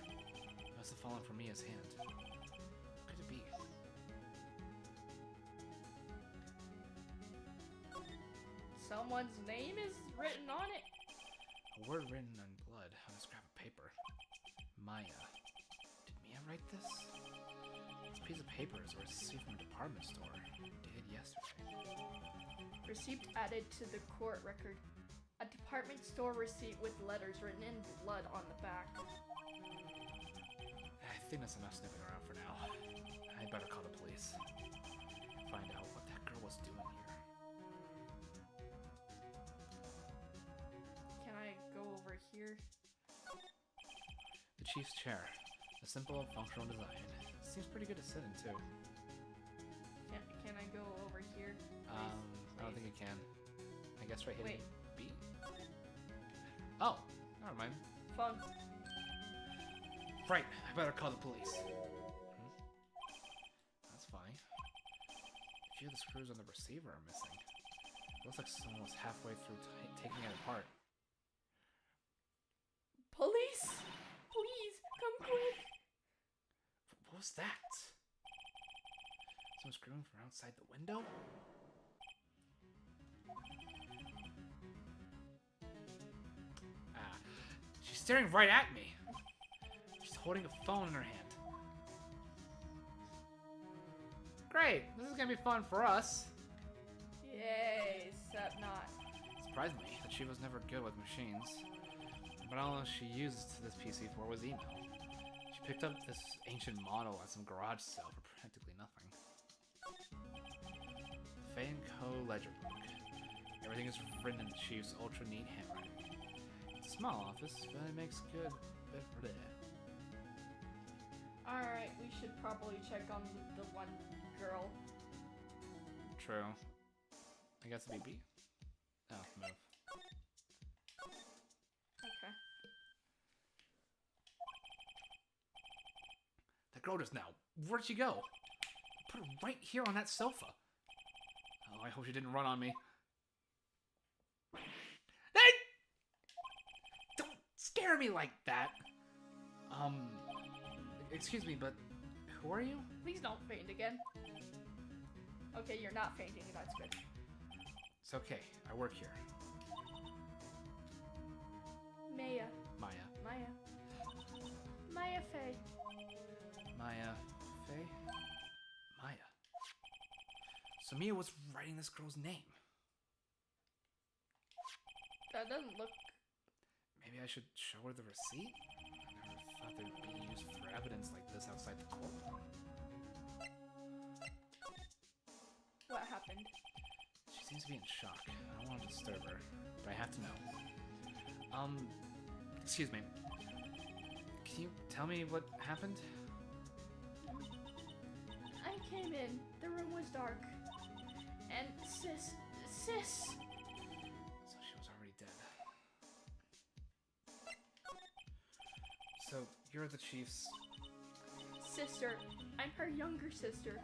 Must have fallen from Mia's hand. What could it be? Someone's name is written on it. A word written in blood on a scrap of paper. Maya. Did Mia write this? This piece of paper is a receipt from a department store. Dated yesterday. Receipt added to the court record. A department store receipt with letters written in blood on the back. I think that's enough sniffing around for now. I'd better call the police. Find out what that girl was doing here. Can I go over here? The chief's chair. A simple, functional design. Seems pretty good to sit in, too. Can I go over here? I don't think you can. I guess right hitting Wait. B? Oh, never mind. Phone. Right, I better call the police. That's fine. A few of the screws on the receiver are missing. Looks like someone was halfway through taking it apart. Police! Please, come quick! What was that? Someone screaming from outside the window? Ah, she's staring right at me. She's holding a phone in her hand. Great, this is gonna be fun for us. Yay, except not. Surprised me that she was never good with machines. But all she used this PC for was email. She picked up this ancient model at some garage sale for practically nothing. The Fay & Co. ledger book. Everything is written in the chief's ultra-neat handwriting. It's a small office, but it makes good... Alright, we should probably check on the one girl. True. I guess it'd be B. Oh, move. Okay. That girl just now. Where'd she go? Put her right here on that sofa. Oh, I hope she didn't run on me. Hey! Don't scare me like that. Excuse me, but who are you? Please don't faint again. Okay, you're not fainting, that's good. It's okay. I work here. Maya. Maya. Maya Fay. Maya. Fay? Maya. So Mia was writing this girl's name. That doesn't look... Maybe I should show her the receipt? I never thought they'd be used for evidence like this outside the court. What happened? She seems to be in shock. I don't want to disturb her, but I have to know. Excuse me. Can you tell me what happened? I came in. The room was dark. And sis... So she was already dead. So, you're the chief's... Sister. I'm her younger sister.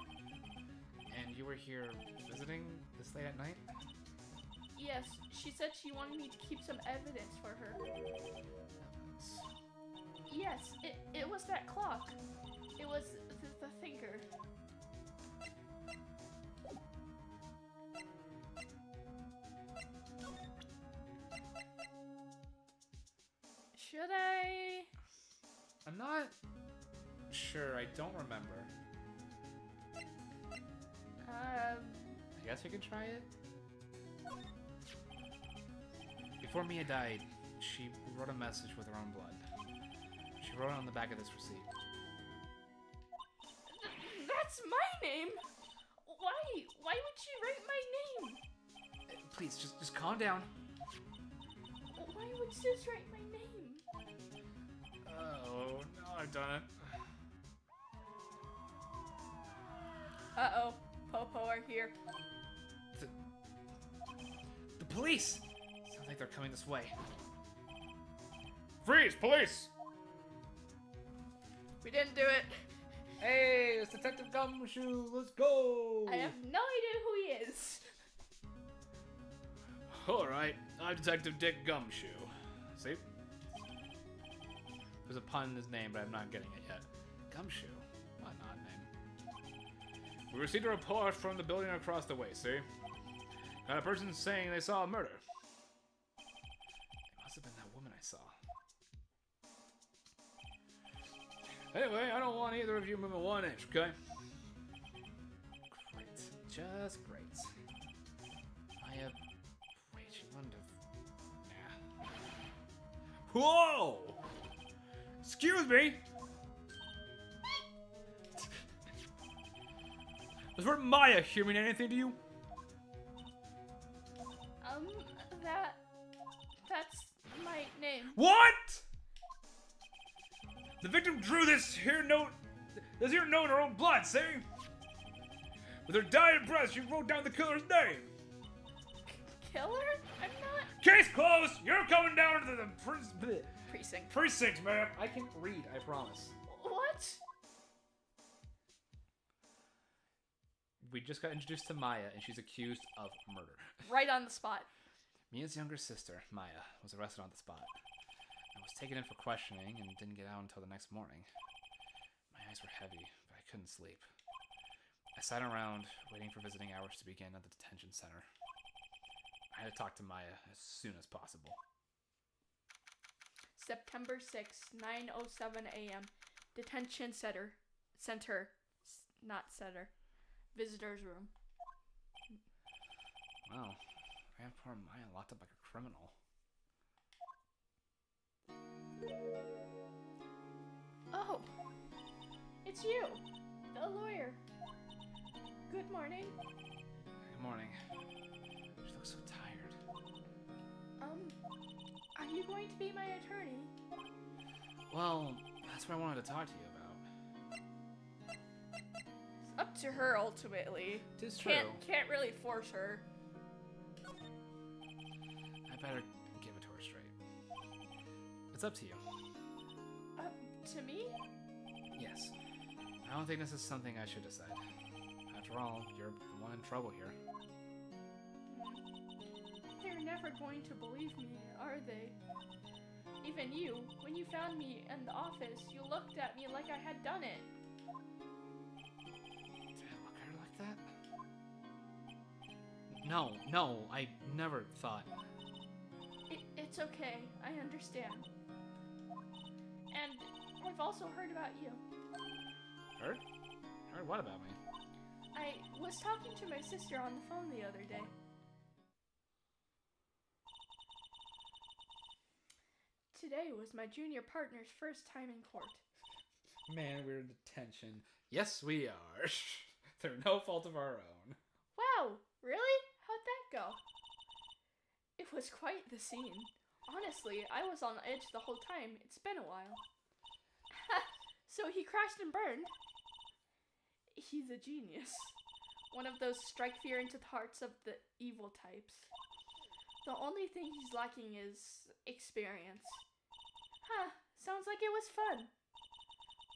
And you were here visiting this late at night? Yes, she said she wanted me to keep some evidence for her. Yes, it was that clock. It was the thinker. Should I? I'm not sure. I don't remember. I guess we could try it. Before Mia died, she wrote a message with her own blood. She wrote it on the back of this receipt. That's my name! Why? Why would she write my name? Please, just calm down. Why would Sis write my name? Oh, no, I've done it. Uh-oh. Popo are here. The police! Sounds like they're coming this way. Freeze, police! We didn't do it. Hey, it's Detective Gumshoe, let's go! I have no idea who he is. Alright, I'm Detective Dick Gumshoe. See? There's a pun in his name, but I'm not getting it yet. Gumshoe? What an odd name. We received a report from the building across the way, see? Got a person saying they saw a murder. It must have been that woman I saw. Anyway, I don't want either of you moving 1 inch, okay? Great. Just great. Wait, she wanted to... Yeah. Whoa! Excuse me! Does word Maya here mean anything to you? That's my name. What?! The victim drew this here note in her own blood, see? With her dying breath, she wrote down the killer's name. Killer? I'm not... Case closed! You're coming down to the Precinct. precinct, ma'am. I can read, I promise. What? We just got introduced to Maya, and she's accused of murder. Right on the spot. Mia's younger sister, Maya, was arrested on the spot. I was taken in for questioning and didn't get out until the next morning. My eyes were heavy, but I couldn't sleep. I sat around, waiting for visiting hours to begin at the detention center. I had to talk to Maya as soon as possible. September 6th, 9:07 a.m. Detention center. Not center. Visitor's room. Wow. I have poor Maya locked up like a criminal. Oh, it's you, the lawyer. Good morning. Good morning. She looks so tired. Are you going to be my attorney? Well, that's what I wanted to talk to you about. It's up to her ultimately. It is true. Can't really force her. I better give it to her straight. It's up to you. To me? Yes. I don't think this is something I should decide. After all, you're the one in trouble here. They're never going to believe me, are they? Even you, when you found me in the office, you looked at me like I had done it. Did I look at her like that? No, I never thought. It's okay, I understand. And I've also heard about you. Heard? Heard what about me? I was talking to my sister on the phone the other day. Today was my junior partner's first time in court. Man, we're in detention. Yes, we are. They're no fault of our own. Wow, really? How'd that go? It was quite the scene. Honestly, I was on edge the whole time. It's been a while. So he crashed and burned? He's a genius. One of those strike fear into the hearts of the evil types. The only thing he's lacking is experience. Huh, sounds like it was fun.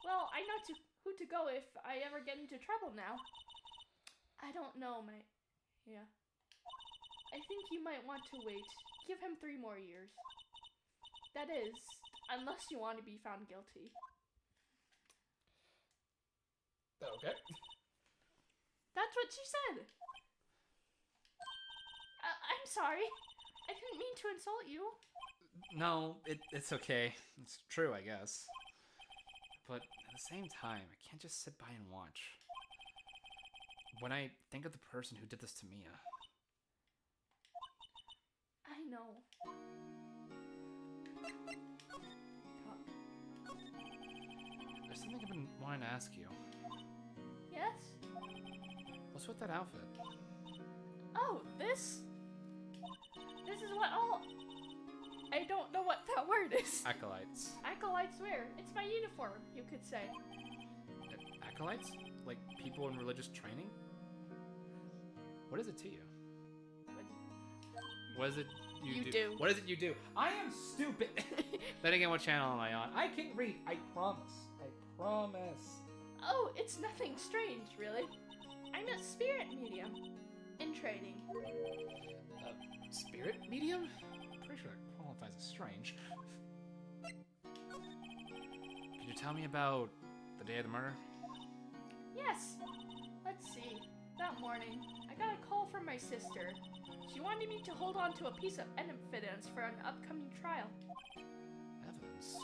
Well, I know who to go if I ever get into trouble now. I don't know, yeah. I think you might want to wait. Give him 3 more years. That is, unless you want to be found guilty. Okay. That's what she said. I'm sorry. I didn't mean to insult you. No, it's okay. It's true, I guess. But at the same time, I can't just sit by and watch. when I think of the person who did this to Mia. I know. There's something I've been wanting to ask you. Yes? What's with that outfit? Oh, this? This is what all... I don't know what that word is. Acolytes. Acolytes wear. It's my uniform, you could say. Acolytes? Like people in religious training? What is it to you? What is it you do? What is it you do? I am stupid! Then again, what channel am I on? I can read. I promise. I promise. Oh, it's nothing strange, really. I'm a spirit medium. In training. Spirit medium? Pretty sure that qualifies as strange. Could you tell me about the day of the murder? Yes. Let's see. That morning, I got a call from my sister. She wanted me to hold on to a piece of evidence for an upcoming trial. Evidence?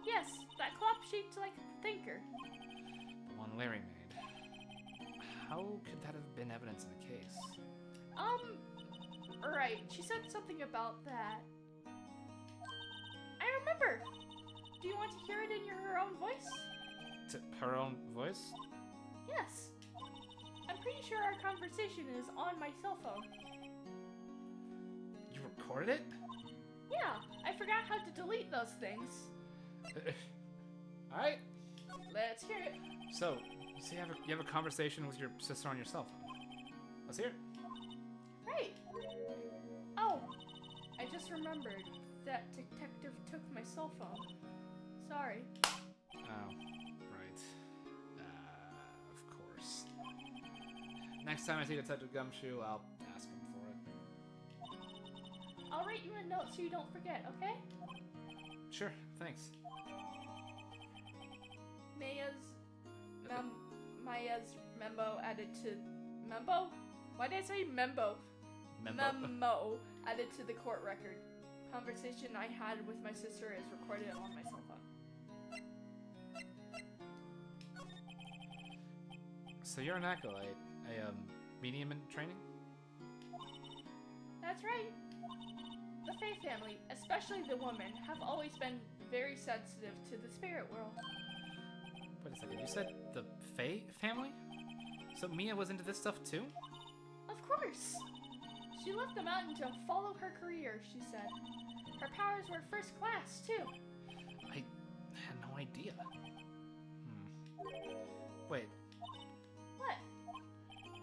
Yes, that clock shaped like a thinker. The one Larry made. How could that have been evidence in the case? Right. She said something about that. I remember! Do you want to hear it in her own voice? Her own voice? Yes. I'm pretty sure our conversation is on my cell phone. You recorded it? Yeah, I forgot how to delete those things. Alright. Let's hear it. So, you have a conversation with your sister on your cell phone. Let's hear it. Right. Oh, I just remembered that detective took my cell phone. Sorry. Oh, right. Of course. Next time I see Detective Gumshoe, I'll ask him for it. I'll write you a note so you don't forget, okay? Sure, thanks. Maya's membo added to... Membo? Why did I say membo? Memo added to the court record. Conversation I had with my sister is recorded on my cell phone. So you're an acolyte, a medium in training? That's right. The Fae family, especially the women, have always been very sensitive to the spirit world. Wait a second, you said the Fae family? So Mia was into this stuff too? Of course! She left the mountain to follow her career, she said. Her powers were first class, too. I had no idea. Wait. What?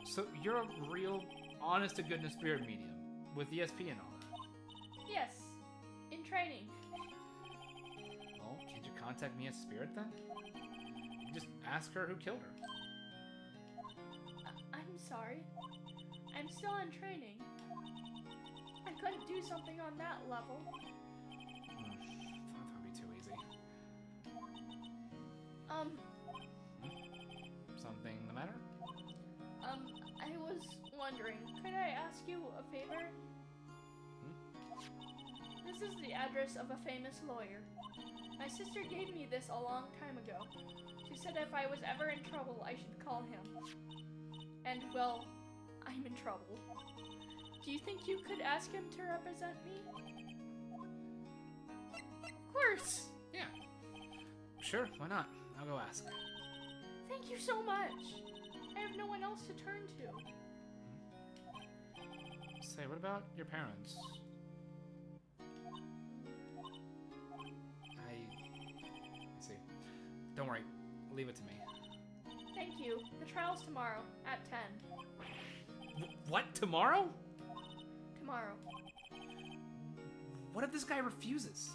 So you're a real, honest-to-goodness spirit medium, with ESP and all that? Yes. In training. Well, did you contact Mia's spirit then? You just ask her who killed her. I'm sorry. I'm still in training. I couldn't do something on that level. Thought that would be too easy. Something the matter? I was wondering, could I ask you a favor? This is the address of a famous lawyer. My sister gave me this a long time ago. She said if I was ever in trouble, I should call him. And, well, I'm in trouble. Do you think you could ask him to represent me? Of course! Yeah. Sure, why not? I'll go ask. Thank you so much! I have no one else to turn to. Say, what about your parents? Let's see. Don't worry. Leave it to me. Thank you. The trial's tomorrow, at 10. What? Tomorrow? Tomorrow. What if this guy refuses?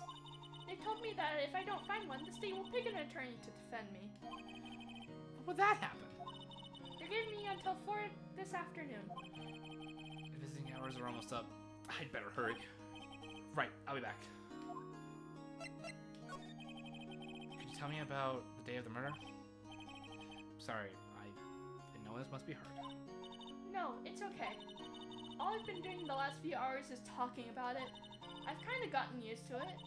They told me that if I don't find one, the state will pick an attorney to defend me. When would that happen? They're giving me until 4 this afternoon. Visiting hours are almost up. I'd better hurry. Right, I'll be back. Could you tell me about the day of the murder? Sorry, I know this must be hard. No, it's okay. All I've been doing the last few hours is talking about it. I've kind of gotten used to it.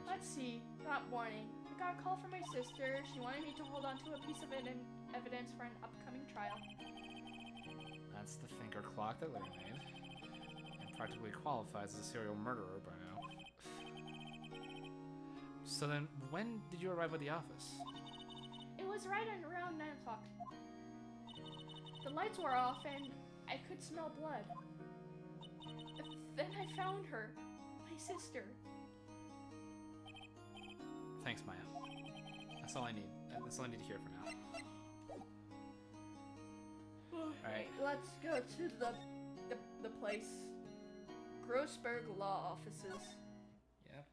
Let's see, that morning, I got a call from my sister. She wanted me to hold on to a piece of evidence for an upcoming trial. That's the thinker clock that Larry made. And practically qualifies as a serial murderer by now. So then, when did you arrive at the office? It was right around 9 o'clock. The lights were off and I could smell blood. Then I found her, my sister. Thanks, Maya. That's all I need. That's all I need to hear for now. Alright. Let's go to the place. Grossberg Law Offices. Yep.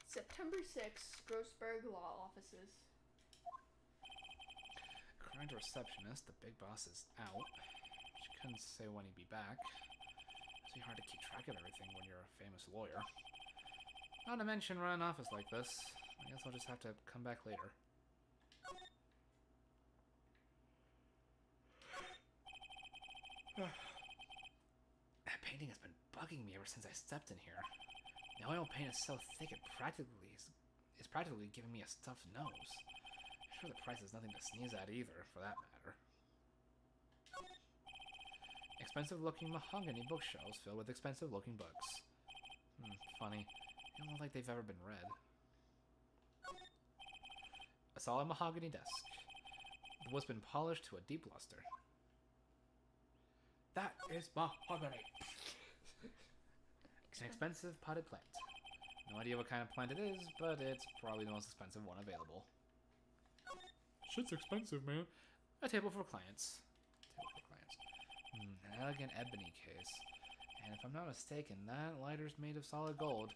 September 6th, Grossberg Law Offices. According to receptionist, the big boss is out. She couldn't say when he'd be back. It's really hard to keep track of everything when you're a famous lawyer. Not to mention run an office like this. I guess I'll just have to come back later. That painting has been bugging me ever since I stepped in here. The oil paint is so thick it is practically giving me a stuffed nose. I'm sure the price is nothing to sneeze at either, for that matter. Expensive-looking mahogany bookshelves filled with expensive-looking books. Funny. They don't look like they've ever been read. A solid mahogany desk. The wood's been polished to a deep luster. That is mahogany. An expensive potted plant. No idea what kind of plant it is, but it's probably the most expensive one available. Shit's expensive, man. A table for clients. An elegant ebony case. And if I'm not mistaken, that lighter's made of solid gold.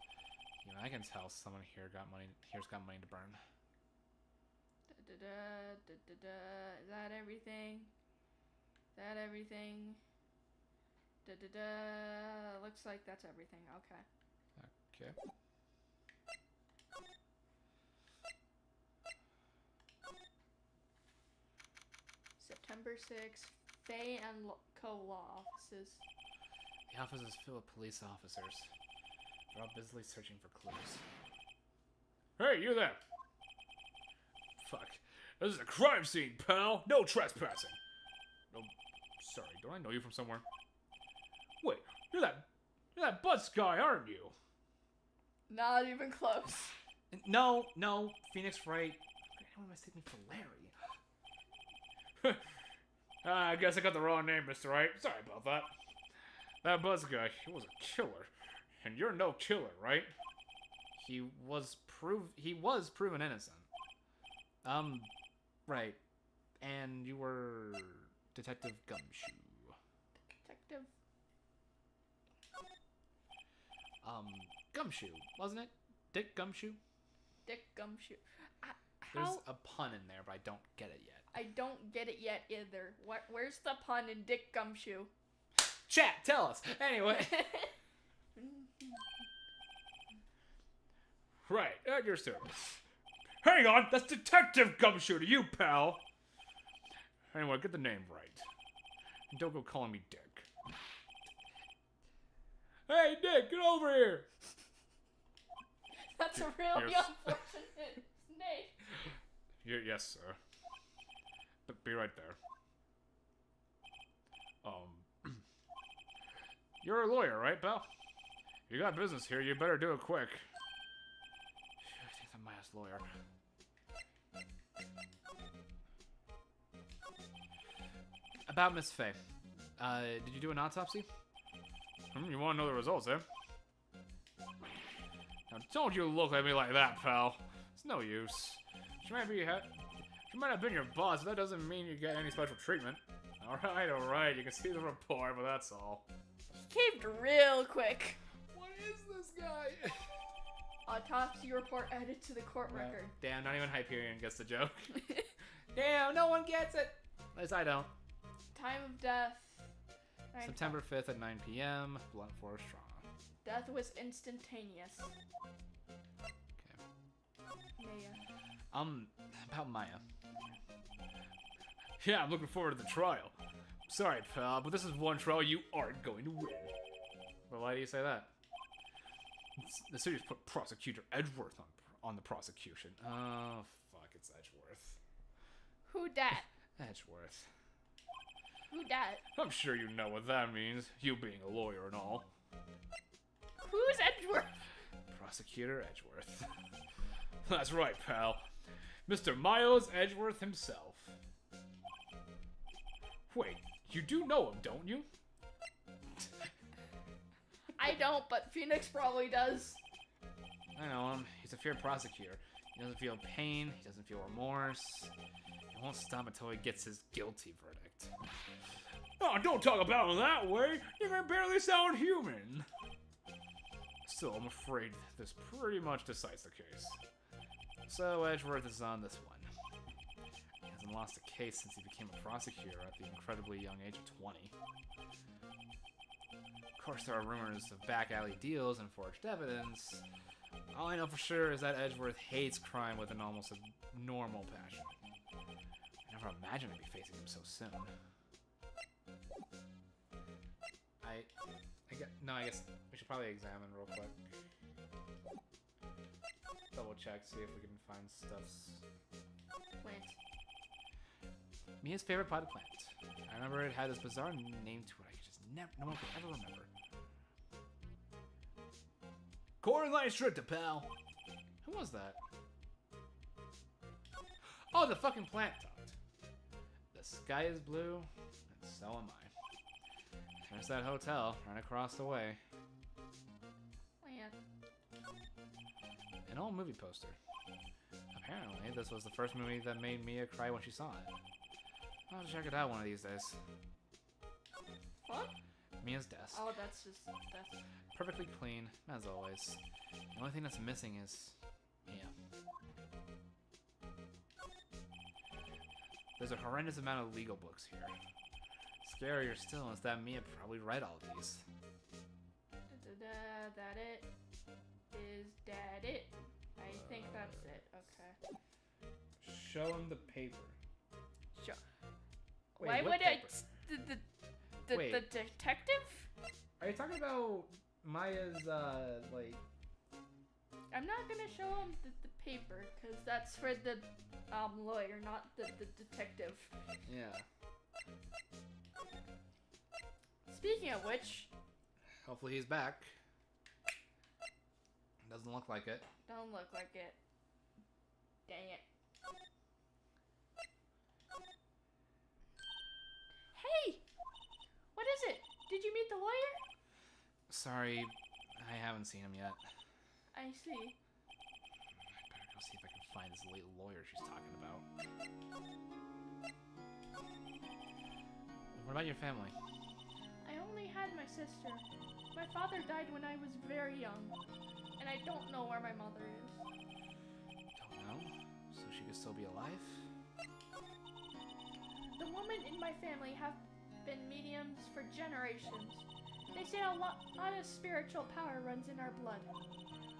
Even I can tell someone here's got money to burn. Is that everything? Is that everything? Looks like that's everything. Okay. Okay. September 6th, Fay and Co. Law Offices. The office is filled with police officers. They're all busily searching for clues. Hey, you there! Fuck. This is a crime scene, pal! No trespassing! No, sorry, don't I know you from somewhere? Wait, you're that Butts guy, aren't you? Not even close. No, Phoenix Wright. Anyone mistake me for Larry? I guess I got the wrong name, Mr. Wright. Sorry about that. That Buzz guy, he was a killer. And you're no killer, right? He was proven innocent. Right. And you were Detective Gumshoe. Detective. Gumshoe, wasn't it? Dick Gumshoe? Dick Gumshoe. There's a pun in there, but I don't get it yet. I don't get it yet either. Where's the pun in Dick Gumshoe? Chat, tell us. Anyway. Right, at your service. Hang on, that's Detective Gumshoe to you, pal. Anyway, get the name right. And don't go calling me Dick. Hey, Dick, get over here! That's a really Yes. unfortunate name. Yes, sir. But be right there. You're a lawyer, right, pal? If you got business here, you better do it quick. I think I'm Maya's lawyer. About Miss Faye. Did you do an autopsy? You want to know the results, eh? Now, don't you look at me like that, pal. It's no use. She might have been your boss, but that doesn't mean you get any special treatment. Alright, you can see the report, but that's all. Caved real quick. What is this guy? Autopsy report added to the court record. Damn, not even Hyperion gets the joke. Damn, no one gets it. At least I don't. Time of death. September 5th at 9 p.m. Blunt force trauma. Death was instantaneous. Okay. Maya. About Maya. Yeah, I'm looking forward to the trial. Sorry, pal, but this is one trial you aren't going to win. But why do you say that? The city's put Prosecutor Edgeworth on the prosecution. Oh, fuck, it's Edgeworth. Who dat? Edgeworth. Who dat? I'm sure you know what that means, you being a lawyer and all. Who's Edgeworth? Prosecutor Edgeworth. That's right, pal. Mr. Miles Edgeworth himself. Wait, you do know him, don't you? I don't, but Phoenix probably does. I know him. He's a feared prosecutor. He doesn't feel pain. He doesn't feel remorse. He won't stop until he gets his guilty verdict. Oh, don't talk about him that way. You can barely sound human. Still, I'm afraid this pretty much decides the case. So Edgeworth is on this one. He hasn't lost a case since he became a prosecutor at the incredibly young age of 20. Of course, there are rumors of back alley deals and forged evidence. All I know for sure is that Edgeworth hates crime with an almost abnormal passion. I never imagined I'd be facing him so soon. I guess we should probably examine real quick. Double check, see if we can find stuffs. Plant. Mia's favorite potted plant. I remember it had this bizarre name to it. I could just no one could ever remember. Corn line stricta, pal. Who was that? Oh, the fucking plant talked. The sky is blue, and so am I. There's that hotel right across the way. Plant. An old movie poster. Apparently, this was the first movie that made Mia cry when she saw it. I'll check it out one of these days. What? Mia's desk. Oh, that's just that's. Perfectly clean, as always. The only thing that's missing is Mia. There's a horrendous amount of legal books here. Scarier still is that Mia probably read all these. That it? Is that it? I think that's it. Okay. Show him the paper. Sure. Wait, Why what would paper? the Wait. detective? Are you talking about Maya's, like... I'm not gonna show him the paper, because that's for the lawyer, not the detective. Yeah. Speaking of which... Hopefully he's back. Doesn't look like it. Don't look like it. Dang it. Hey! What is it? Did you meet the lawyer? Sorry, I haven't seen him yet. I see. I better go see if I can find this late lawyer she's talking about. What about your family? I only had my sister. My father died when I was very young, and I don't know where my mother is. Don't know? So she could still be alive? The women in my family have been mediums for generations. They say a lot of spiritual power runs in our blood.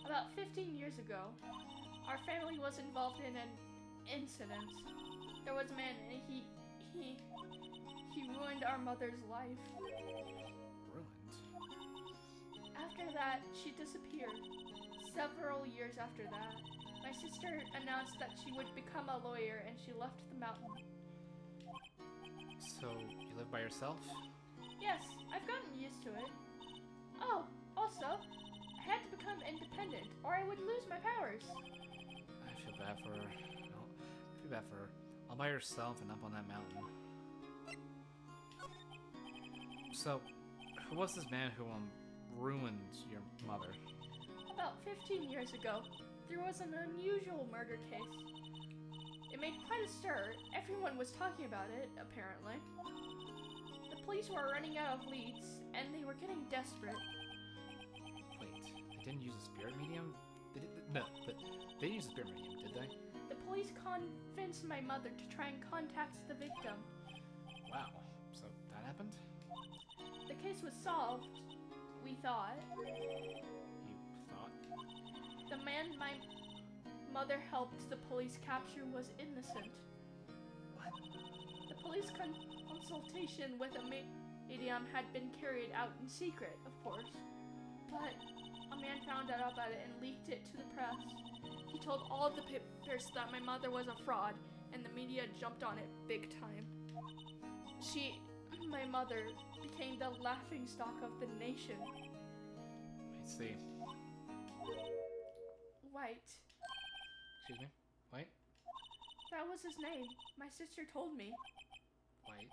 About 15 years ago, our family was involved in an incident. There was a man, and he ruined our mother's life. Ruined? After that, she disappeared. Several years after that, my sister announced that she would become a lawyer, and she left the mountain. So, you live by yourself? Yes, I've gotten used to it. Oh, also, I had to become independent, or I would lose my powers. I feel bad for her. No, I feel bad for her. All by herself and up on that mountain. So, who was this man who, ruined your mother? About 15 years ago, there was an unusual murder case. It made quite a stir. Everyone was talking about it, apparently. The police were running out of leads, and they were getting desperate. Wait, they didn't use a spirit medium? No, but they didn't use a spirit medium, did they? The police convinced my mother to try and contact the victim. Wow, so that happened? The case was solved, we thought. You thought? The man my mother helped the police capture was innocent. What? The police consultation with a medium had been carried out in secret, of course. But a man found out about it and leaked it to the press. He told all of the papers that my mother was a fraud, and the media jumped on it big time. My mother, became the laughingstock of the nation. I see. White. Excuse me? White? That was his name. My sister told me. White?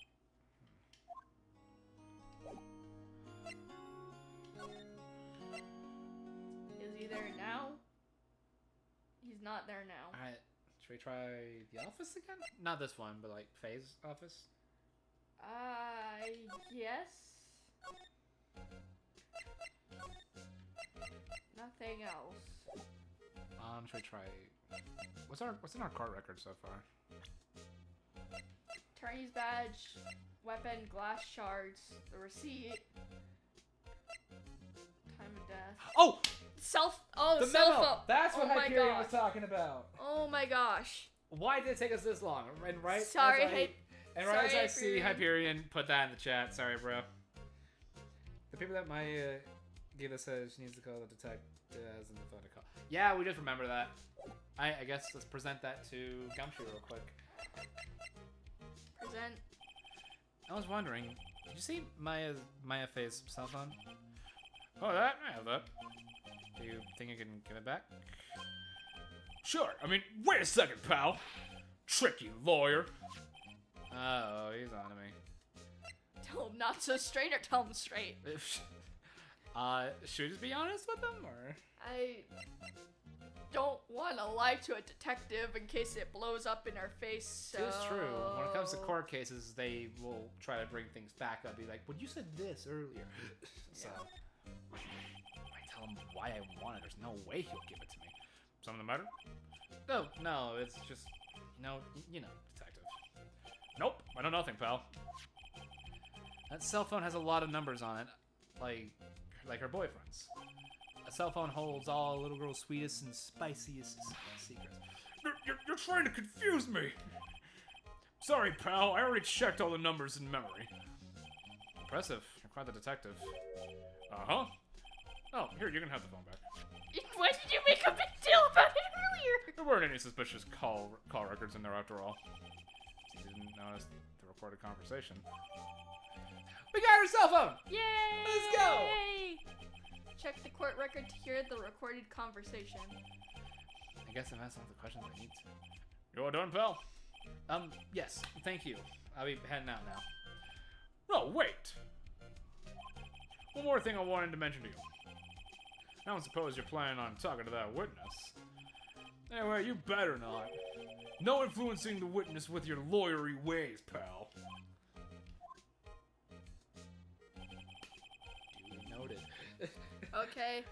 Is he there now? He's not there now. Alright, should we try the office again? Not this one, but like Faye's office? Yes. Nothing else. Should we try... What's in our court record so far? Attorney's badge, weapon, glass shards, the receipt, time of death. Oh! The Cell cell memo! phone! That's what Oh my Hyperion was gosh. talking about. Oh my gosh. Why did it take us this long? And right Sorry, as I sorry, see Hyperion. Hyperion, put that in the chat. Sorry, bro. The people that Maya gave us says she needs to call the detective as in the phone to call. Yeah, we just remember that. I guess let's present that to Gumshoe real quick. Present. I was wondering, did you see Maya Faye's cell phone? Oh, that? I have that. Do you think you can give it back? Sure. I mean, wait a second, pal. Tricky lawyer. Oh, he's on to me. Tell him not so straight or tell him straight. Should we just be honest with him, or? I don't want to lie to a detective in case it blows up in our face, so... It's true. When it comes to court cases, they will try to bring things back up. Be like, "Well, you said this earlier." So, I tell him why I want it. There's no way he'll give it to me. Something the matter? No, it's just, you know, detective. Nope. I know nothing, pal. That cell phone has a lot of numbers on it, like her boyfriend's. A cell phone holds all a little girl's sweetest and spiciest secrets. You're trying to confuse me. Sorry, pal. I already checked all the numbers in memory. Impressive. You're quite the detective. Uh-huh. Oh, here, you can have the phone back. Why did you make a big deal about it earlier? There weren't any suspicious call records in there after all. You didn't notice the recorded conversation. We got our cell phone! Yay! Let's go! Check the court record to hear the recorded conversation. I guess I've asked all the questions I need to. You all done, pal? Yes, thank you. I'll be heading out now. No, wait! One more thing I wanted to mention to you. I don't suppose you're planning on talking to that witness. Anyway, you better not. No influencing the witness with your lawyery ways, pal. Duly noted. Okay.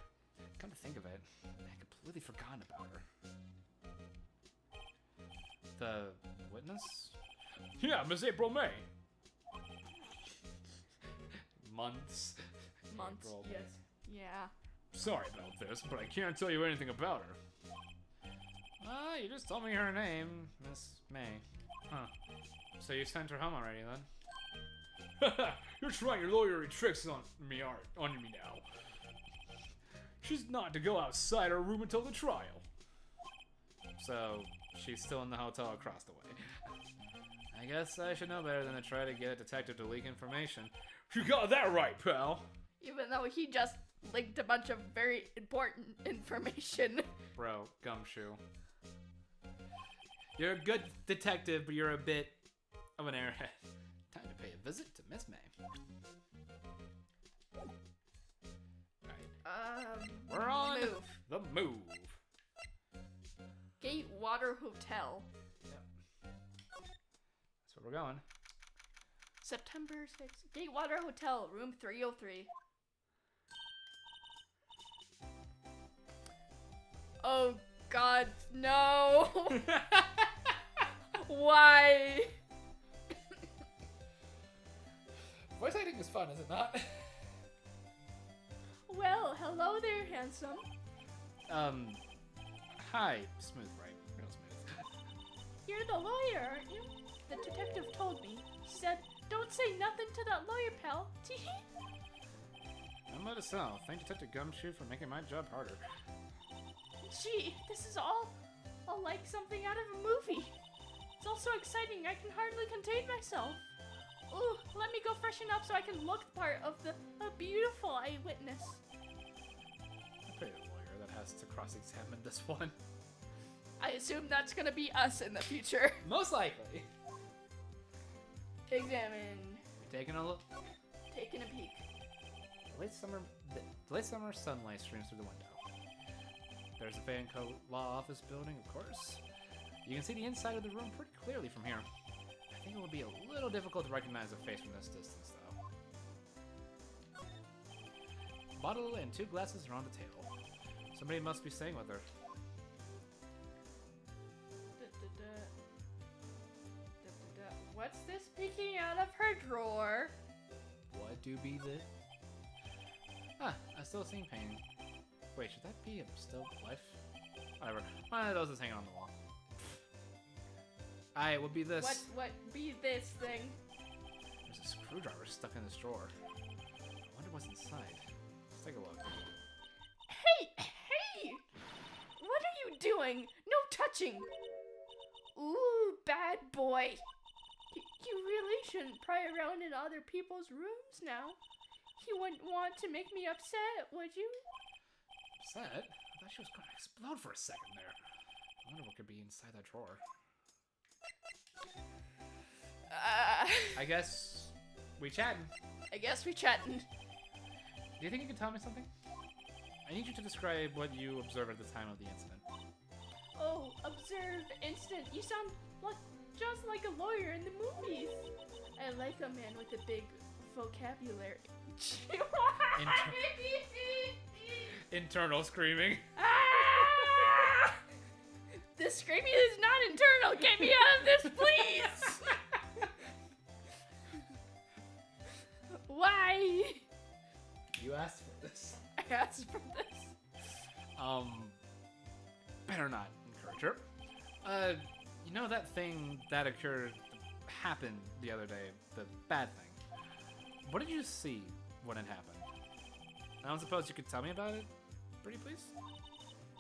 Come to think of it, I completely forgotten about her. The witness? Yeah, Miss April May. Months. Months, April. yes. Yeah. Sorry about this, but I can't tell you anything about her. You just told me her name, Miss May. Huh. So you sent her home already, then? You're trying your lawyery tricks on me now. She's not to go outside her room until the trial. So, she's still in the hotel across the way. I guess I should know better than to try to get a detective to leak information. You got that right, pal. Even though he just linked a bunch of very important information. Bro, Gumshoe. You're a good detective, but you're a bit of an airhead. Time to pay a visit to Miss May. Alright. We're on Move. the move. Gatewater Hotel. Yep. That's where we're going. September 6th. Gatewater Hotel, room 303. Oh God, no! Why? Voice acting is fun, is it not? Well, hello there, handsome. Hi, Smooth, right? Real smooth. You're the lawyer, aren't you? The detective told me. She said, don't say nothing to that lawyer, pal. Teehee. I'm let us know. Thank Detective Gumshoe for making my job harder. Gee, this is all like something out of a movie. It's all so exciting, I can hardly contain myself. Ooh, let me go freshen up so I can look the part of the beautiful eyewitness. I pay a lawyer that has to cross-examine this one. I assume that's gonna be us in the future. Most likely. Examine. We taking a look. Taking a peek. The late summer sunlight streams through the window. There's the Fanco Law Office building, of course. You can see the inside of the room pretty clearly from here. I think it would be a little difficult to recognize a face from this distance, though. A bottle and 2 glasses are on the table. Somebody must be staying with her. What's this peeking out of her drawer? What do be the... Ah, a still seeing painting. Wait, should that be a still life? Whatever. One of those is hanging on the wall. Alright, what be this? What be this thing? There's a screwdriver stuck in this drawer. I wonder what's inside. Let's take a look. Hey! What are you doing? No touching! Ooh, bad boy. You really shouldn't pry around in other people's rooms now. You wouldn't want to make me upset, would you? Upset? I thought she was going to explode for a second there. I wonder what could be inside that drawer. I guess we chatting. I guess we chatting. Do you think you can tell me something? I need you to describe what you observed at the time of the incident. Oh, observe instant. You sound just like a lawyer in the movies. I like a man with a big vocabulary. Internal screaming. Ah! This screaming is not internal. Get me out of this, please. Why? You asked for this. I asked for this. Better not encourage her. You know that thing that happened the other day, the bad thing. What did you see when it happened? I don't suppose you could tell me about it, pretty please?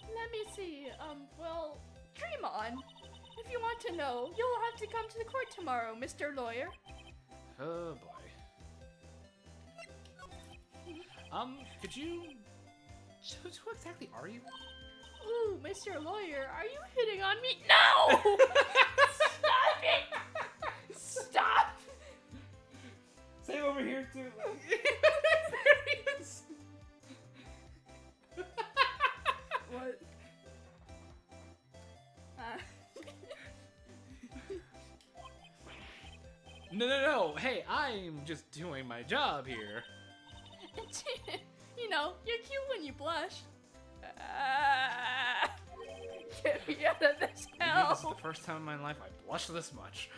Let me see. Well, dream on. If you want to know, you'll have to come to the court tomorrow, Mr. Lawyer. Oh boy. Could you... Who exactly are you? Ooh, Mr. Lawyer, are you hitting on me? No! Stop it! Stop! Same over here too. What? No. Hey, I'm just doing my job here. You know, you're cute when you blush. Get me out of this hell. This is the first time in my life I blushed this much.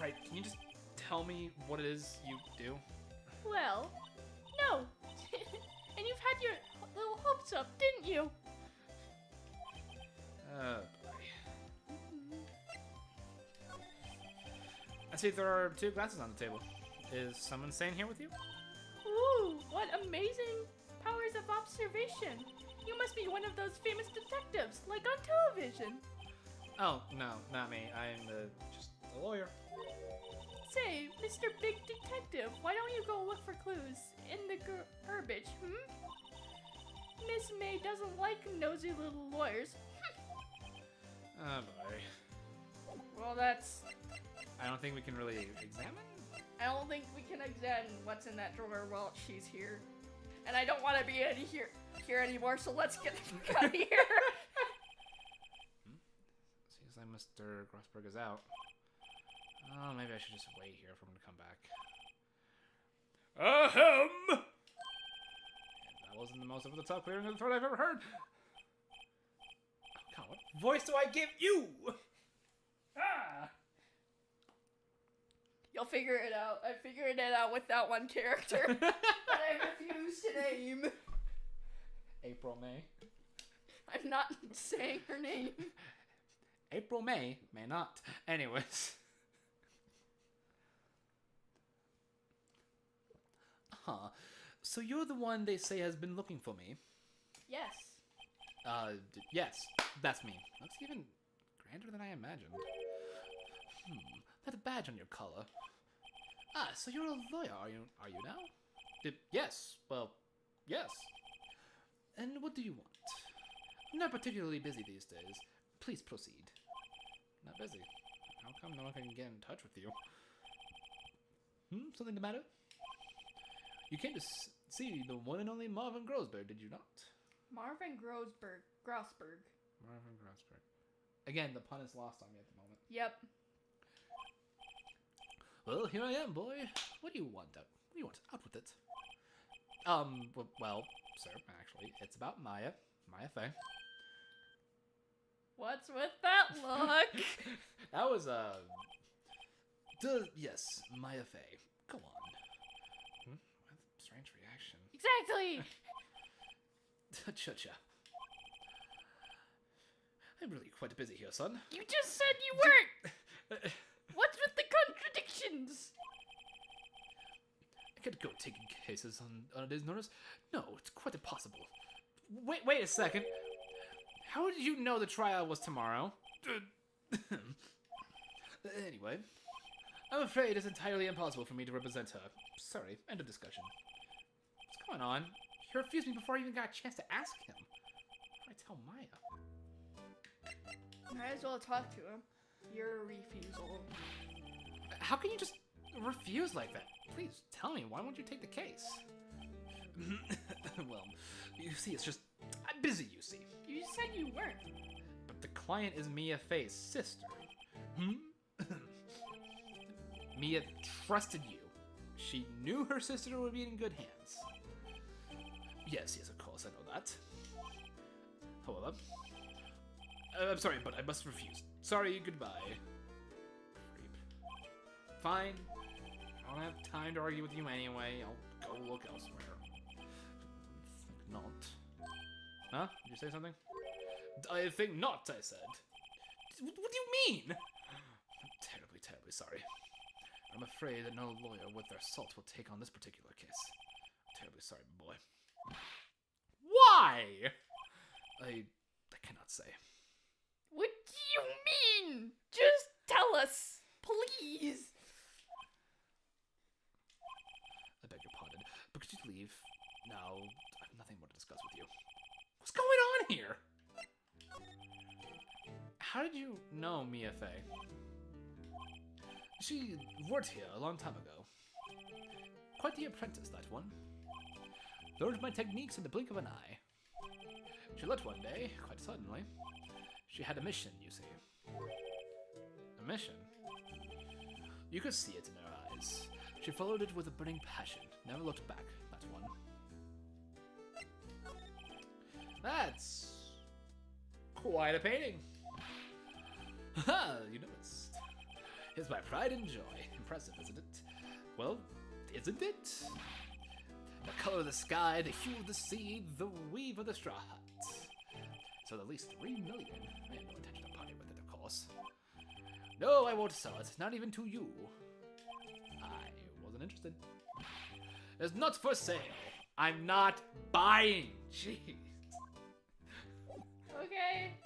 Right, can you just tell me what it is you do? Well, no. And you've had your little hopes up, didn't you? Boy. I see there are 2 glasses on the table. Is someone staying here with you? Ooh, what amazing powers of observation. You must be one of those famous detectives, like on television. Oh, no, not me. I'm just a lawyer. Say, Mr. Big Detective, why don't you go look for clues in the garbage, Miss May doesn't like nosy little lawyers. Oh, boy. Well, that's... I don't think we can really examine? I don't think we can examine what's in that drawer while she's here. And I don't want to be here anymore, so let's get the fuck out of here. Seems like Mr. Grossberg is out. Oh, maybe I should just wait here for him to come back. Ahem! And that wasn't the most over-the-top clearing of the throat I've ever heard. Oh, God, what voice do I give you? Ah! You'll figure it out. I figured it out with that one character that I refuse to name. April May. I'm not saying her name. April May not. Anyways. Huh. So you're the one they say has been looking for me? Yes. Yes, that's me. Looks even grander than I imagined. That badge on your collar. Ah, so you're a lawyer, are you now? Yes, well, yes. And what do you want? I'm not particularly busy these days. Please proceed. Not busy. How come no one can get in touch with you? Something the matter? You came to see the one and only Marvin Grosberg, did you not? Marvin Grosberg. Marvin Grosberg. Again, the pun is lost on me at the moment. Yep. Well, here I am, boy. What do you want out? What do you want? Out with it. Well, sir, actually, it's about Maya Fey. What's with that look? That was, yes, Maya Fey. Go on. Strange reaction. Exactly. Cha-cha. I'm really quite busy here, son. You just said you weren't. What's with the contradictions? I could go taking cases on a day's notice. No, it's quite impossible. Wait a second. How did you know the trial was tomorrow? Anyway, I'm afraid it's entirely impossible for me to represent her. Sorry, end of discussion. What's going on? He refused me before I even got a chance to ask him. What do I tell Maya? Might as well talk to him. Your refusal. How can you just refuse like that? Please tell me, why won't you take the case? Well, you see, it's just, I'm busy, you see. You said you weren't. But the client is Mia Fey's sister. Mia trusted you. She knew her sister would be in good hands. Yes, of course, I know that. However, I'm sorry, but I must refuse. Sorry, goodbye. Creep. Fine. I don't have time to argue with you anyway. I'll go look elsewhere. Not. Huh? Did you say something? I think not, I said. What do you mean? I'm terribly sorry. I'm afraid that no lawyer with their salt will take on this particular case. I'm terribly sorry, boy. Why? I cannot say. What do you mean? Just tell us, please. I beg your pardon, but could you leave? Now, I have nothing more to discuss with you. What's going on here? How did you know Mia Fey? She worked here a long time ago. Quite the apprentice, that one. Learned my techniques in the blink of an eye. She left one day, quite suddenly. She had a mission, you see. A mission? You could see it in her eyes. She followed it with a burning passion, never looked back, that one. That's quite a painting. Haha, you noticed. It's my pride and joy. Impressive, isn't it? Well, isn't it? The color of the sky, the hue of the sea, the weave of the straw hut. So at least 3 million. I had no intention of parting with it, of course. No, I won't sell it, not even to you. I wasn't interested. It's not for sale. I'm not buying. Jeez. Okay.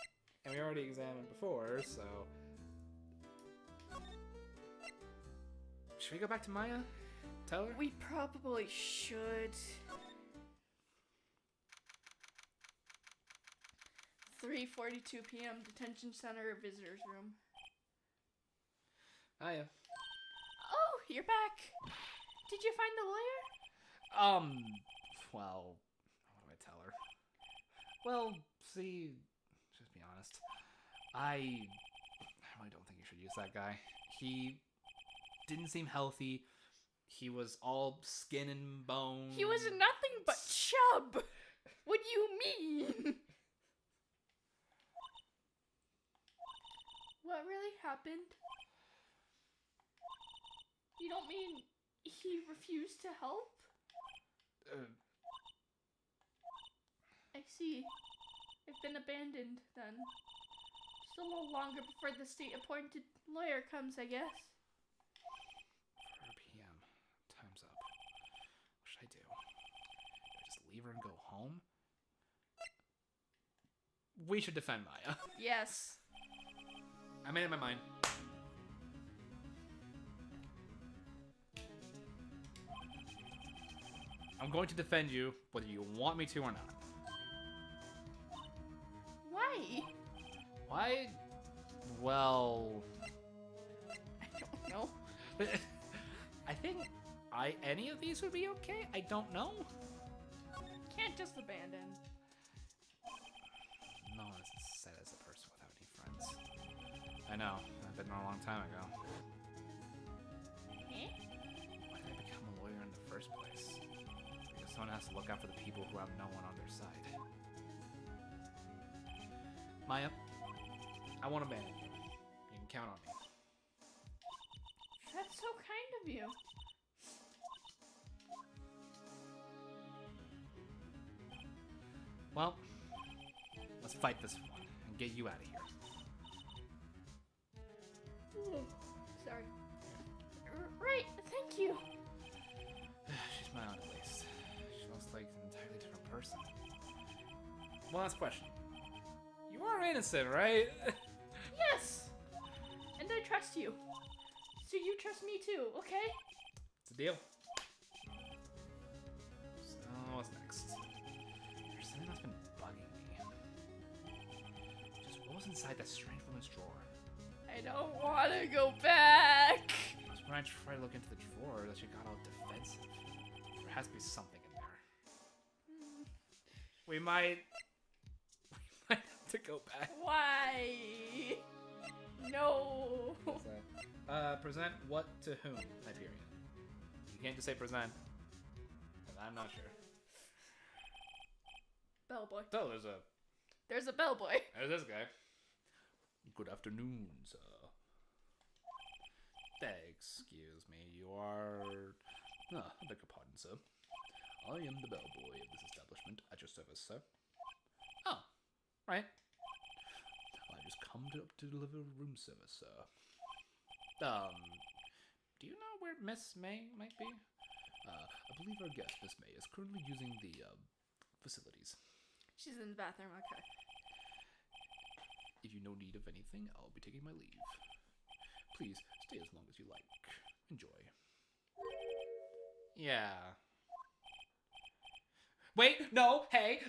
And we already examined before, so... Should we go back to Maya? Tell her? We probably should. 3:42 p.m. Detention Center Visitors Room. Hiya. Oh, you're back. Did you find the lawyer? Well, what do I tell her? Well, see, just be honest. I really don't think you should use that guy. He didn't seem healthy. He was all skin and bone. He was nothing but chub. What do you mean? What really happened? You don't mean he refused to help? I see. I've been abandoned, then. Still no longer before the state-appointed lawyer comes, I guess. 4 p.m. Time's up. What should I do? Do I just leave her and go home? we should defend Maya. Yes. I made up my mind. I'm going to defend you, whether you want me to or not. Why? Why? Well, I don't know. I think any of these would be okay. I don't know. Can't just abandon. No one is said as a person without any friends. I know. I've been there a long time ago. Eh? Why did I become a lawyer in the first place? Because someone has to look out for the people who have no one on their side. Maya, I won't abandon you. You can count on me. That's so kind of you. Well, let's fight this one and get you out of here. Sorry. Right, thank you. She's smiling at least. She looks like an entirely different person. One last question. You are innocent, right? Yes! And I trust you. So you trust me too, okay? It's a deal. So, what's next? There's something that's been bugging me. Just what was inside that strange woman's drawer? I don't want to go back. Because when I try to look into the drawer, that she got all defensive. There has to be something in there. We might have to go back. Why? No. Present what to whom, Hyperion? You can't just say present. And I'm not sure. Bellboy. So There's a bellboy. there's this guy. Good afternoon, sir. Excuse me, you are... I beg your pardon, sir. I am the bellboy of this establishment at your service, sir. Oh, right. I just come to deliver room service, sir. Do you know where Miss May might be? I believe our guest, Miss May, is currently using the, facilities. She's in the bathroom, okay. If you know need of anything, I'll be taking my leave. Please, stay as long as you like. Enjoy. Yeah. Wait, no, hey!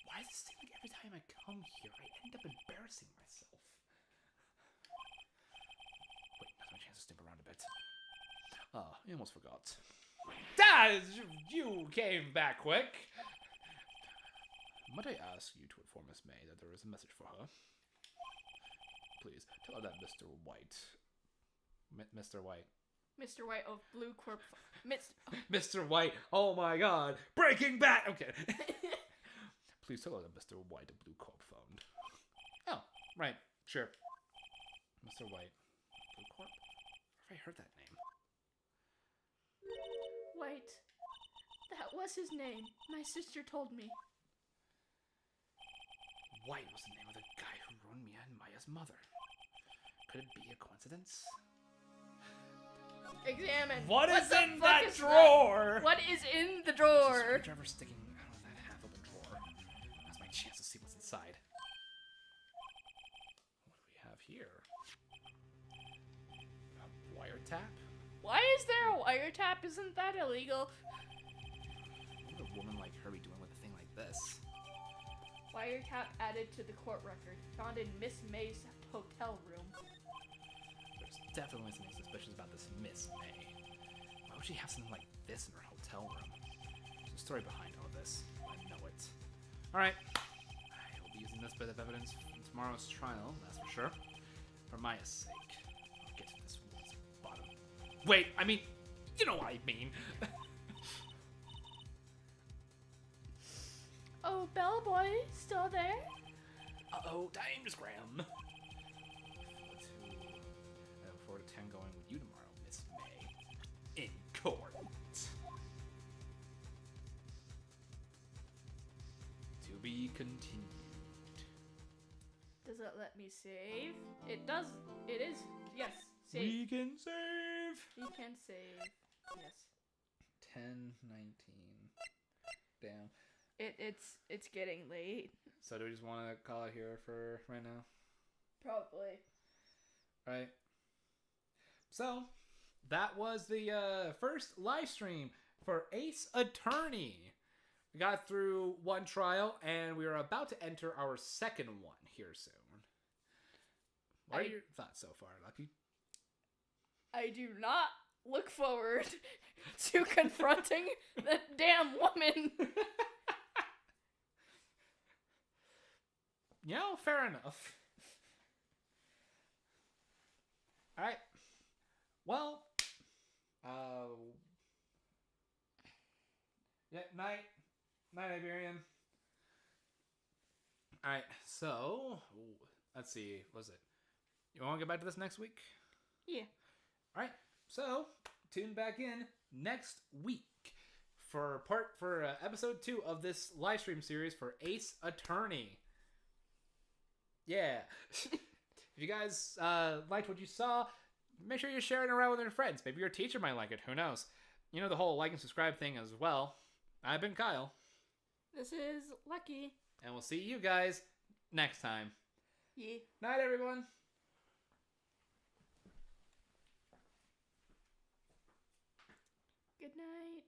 Why does it seem like every time I come here, I end up embarrassing myself? Wait, now's my chance to snoop around a bit. I almost forgot. You came back quick! Might I ask you to inform Miss May that there is a message for her? Please, tell her that Mr. White... Mr. White... Mr. White of Blue Corp... Mr. White, oh my god! Breaking Bad! Okay. Please tell her that Mr. White of Blue Corp phoned. Oh, right, sure. Mr. White, Blue Corp? Where have I heard that name? White. That was his name. My sister told me. White was the name of the guy who ruined Mia and Maya's mother. Could it be a coincidence? Examine. What is the in fuck that is drawer? What is in the There's a drawer? screwdriver sticking out of that half-open drawer. That's my chance to see what's inside. What do we have here? A wiretap? Why is there a wiretap? Isn't that illegal? What would a woman like her be doing with a thing like this? Wiretap added to the court record. Found in Miss May's hotel room. There's definitely something suspicious about this Miss May. Why would she have something like this in her hotel room? There's a story behind all this. I know it. Alright. I will be using this bit of evidence in tomorrow's trial, that's for sure. For Maya's sake. I'll get to this woman's bottom. Wait, I mean, you know what I mean. Oh, bellboy, still there? Uh-oh, time's Graham. 4 to 10 going with you tomorrow, Miss May. In court. To be continued. Does it let me save? It does. It is. Yes. Save. We can save. We can save. Yes. 10, 19. Damn. It's getting late. So do we just want to call it here for right now? Probably. Right. So that was the first live stream for Ace Attorney. We got through one trial, and we are about to enter our second one here soon. What are your thoughts so far, Lucky? I do not look forward to confronting that damn woman. You know, fair enough. Alright. Well, yeah, night, Iberian. Alright, so, let's see, what was it? You want to get back to this next week? Yeah. Alright, so, tune back in next week for episode 2 of this live stream series for Ace Attorney. Yeah. If you guys liked what you saw, make sure you're sharing it around with your friends. Maybe your teacher might like it. Who knows? You know the whole like and subscribe thing as well. I've been Kyle. This is Lucky. And we'll see you guys next time. Yeah. Night, everyone. Good night.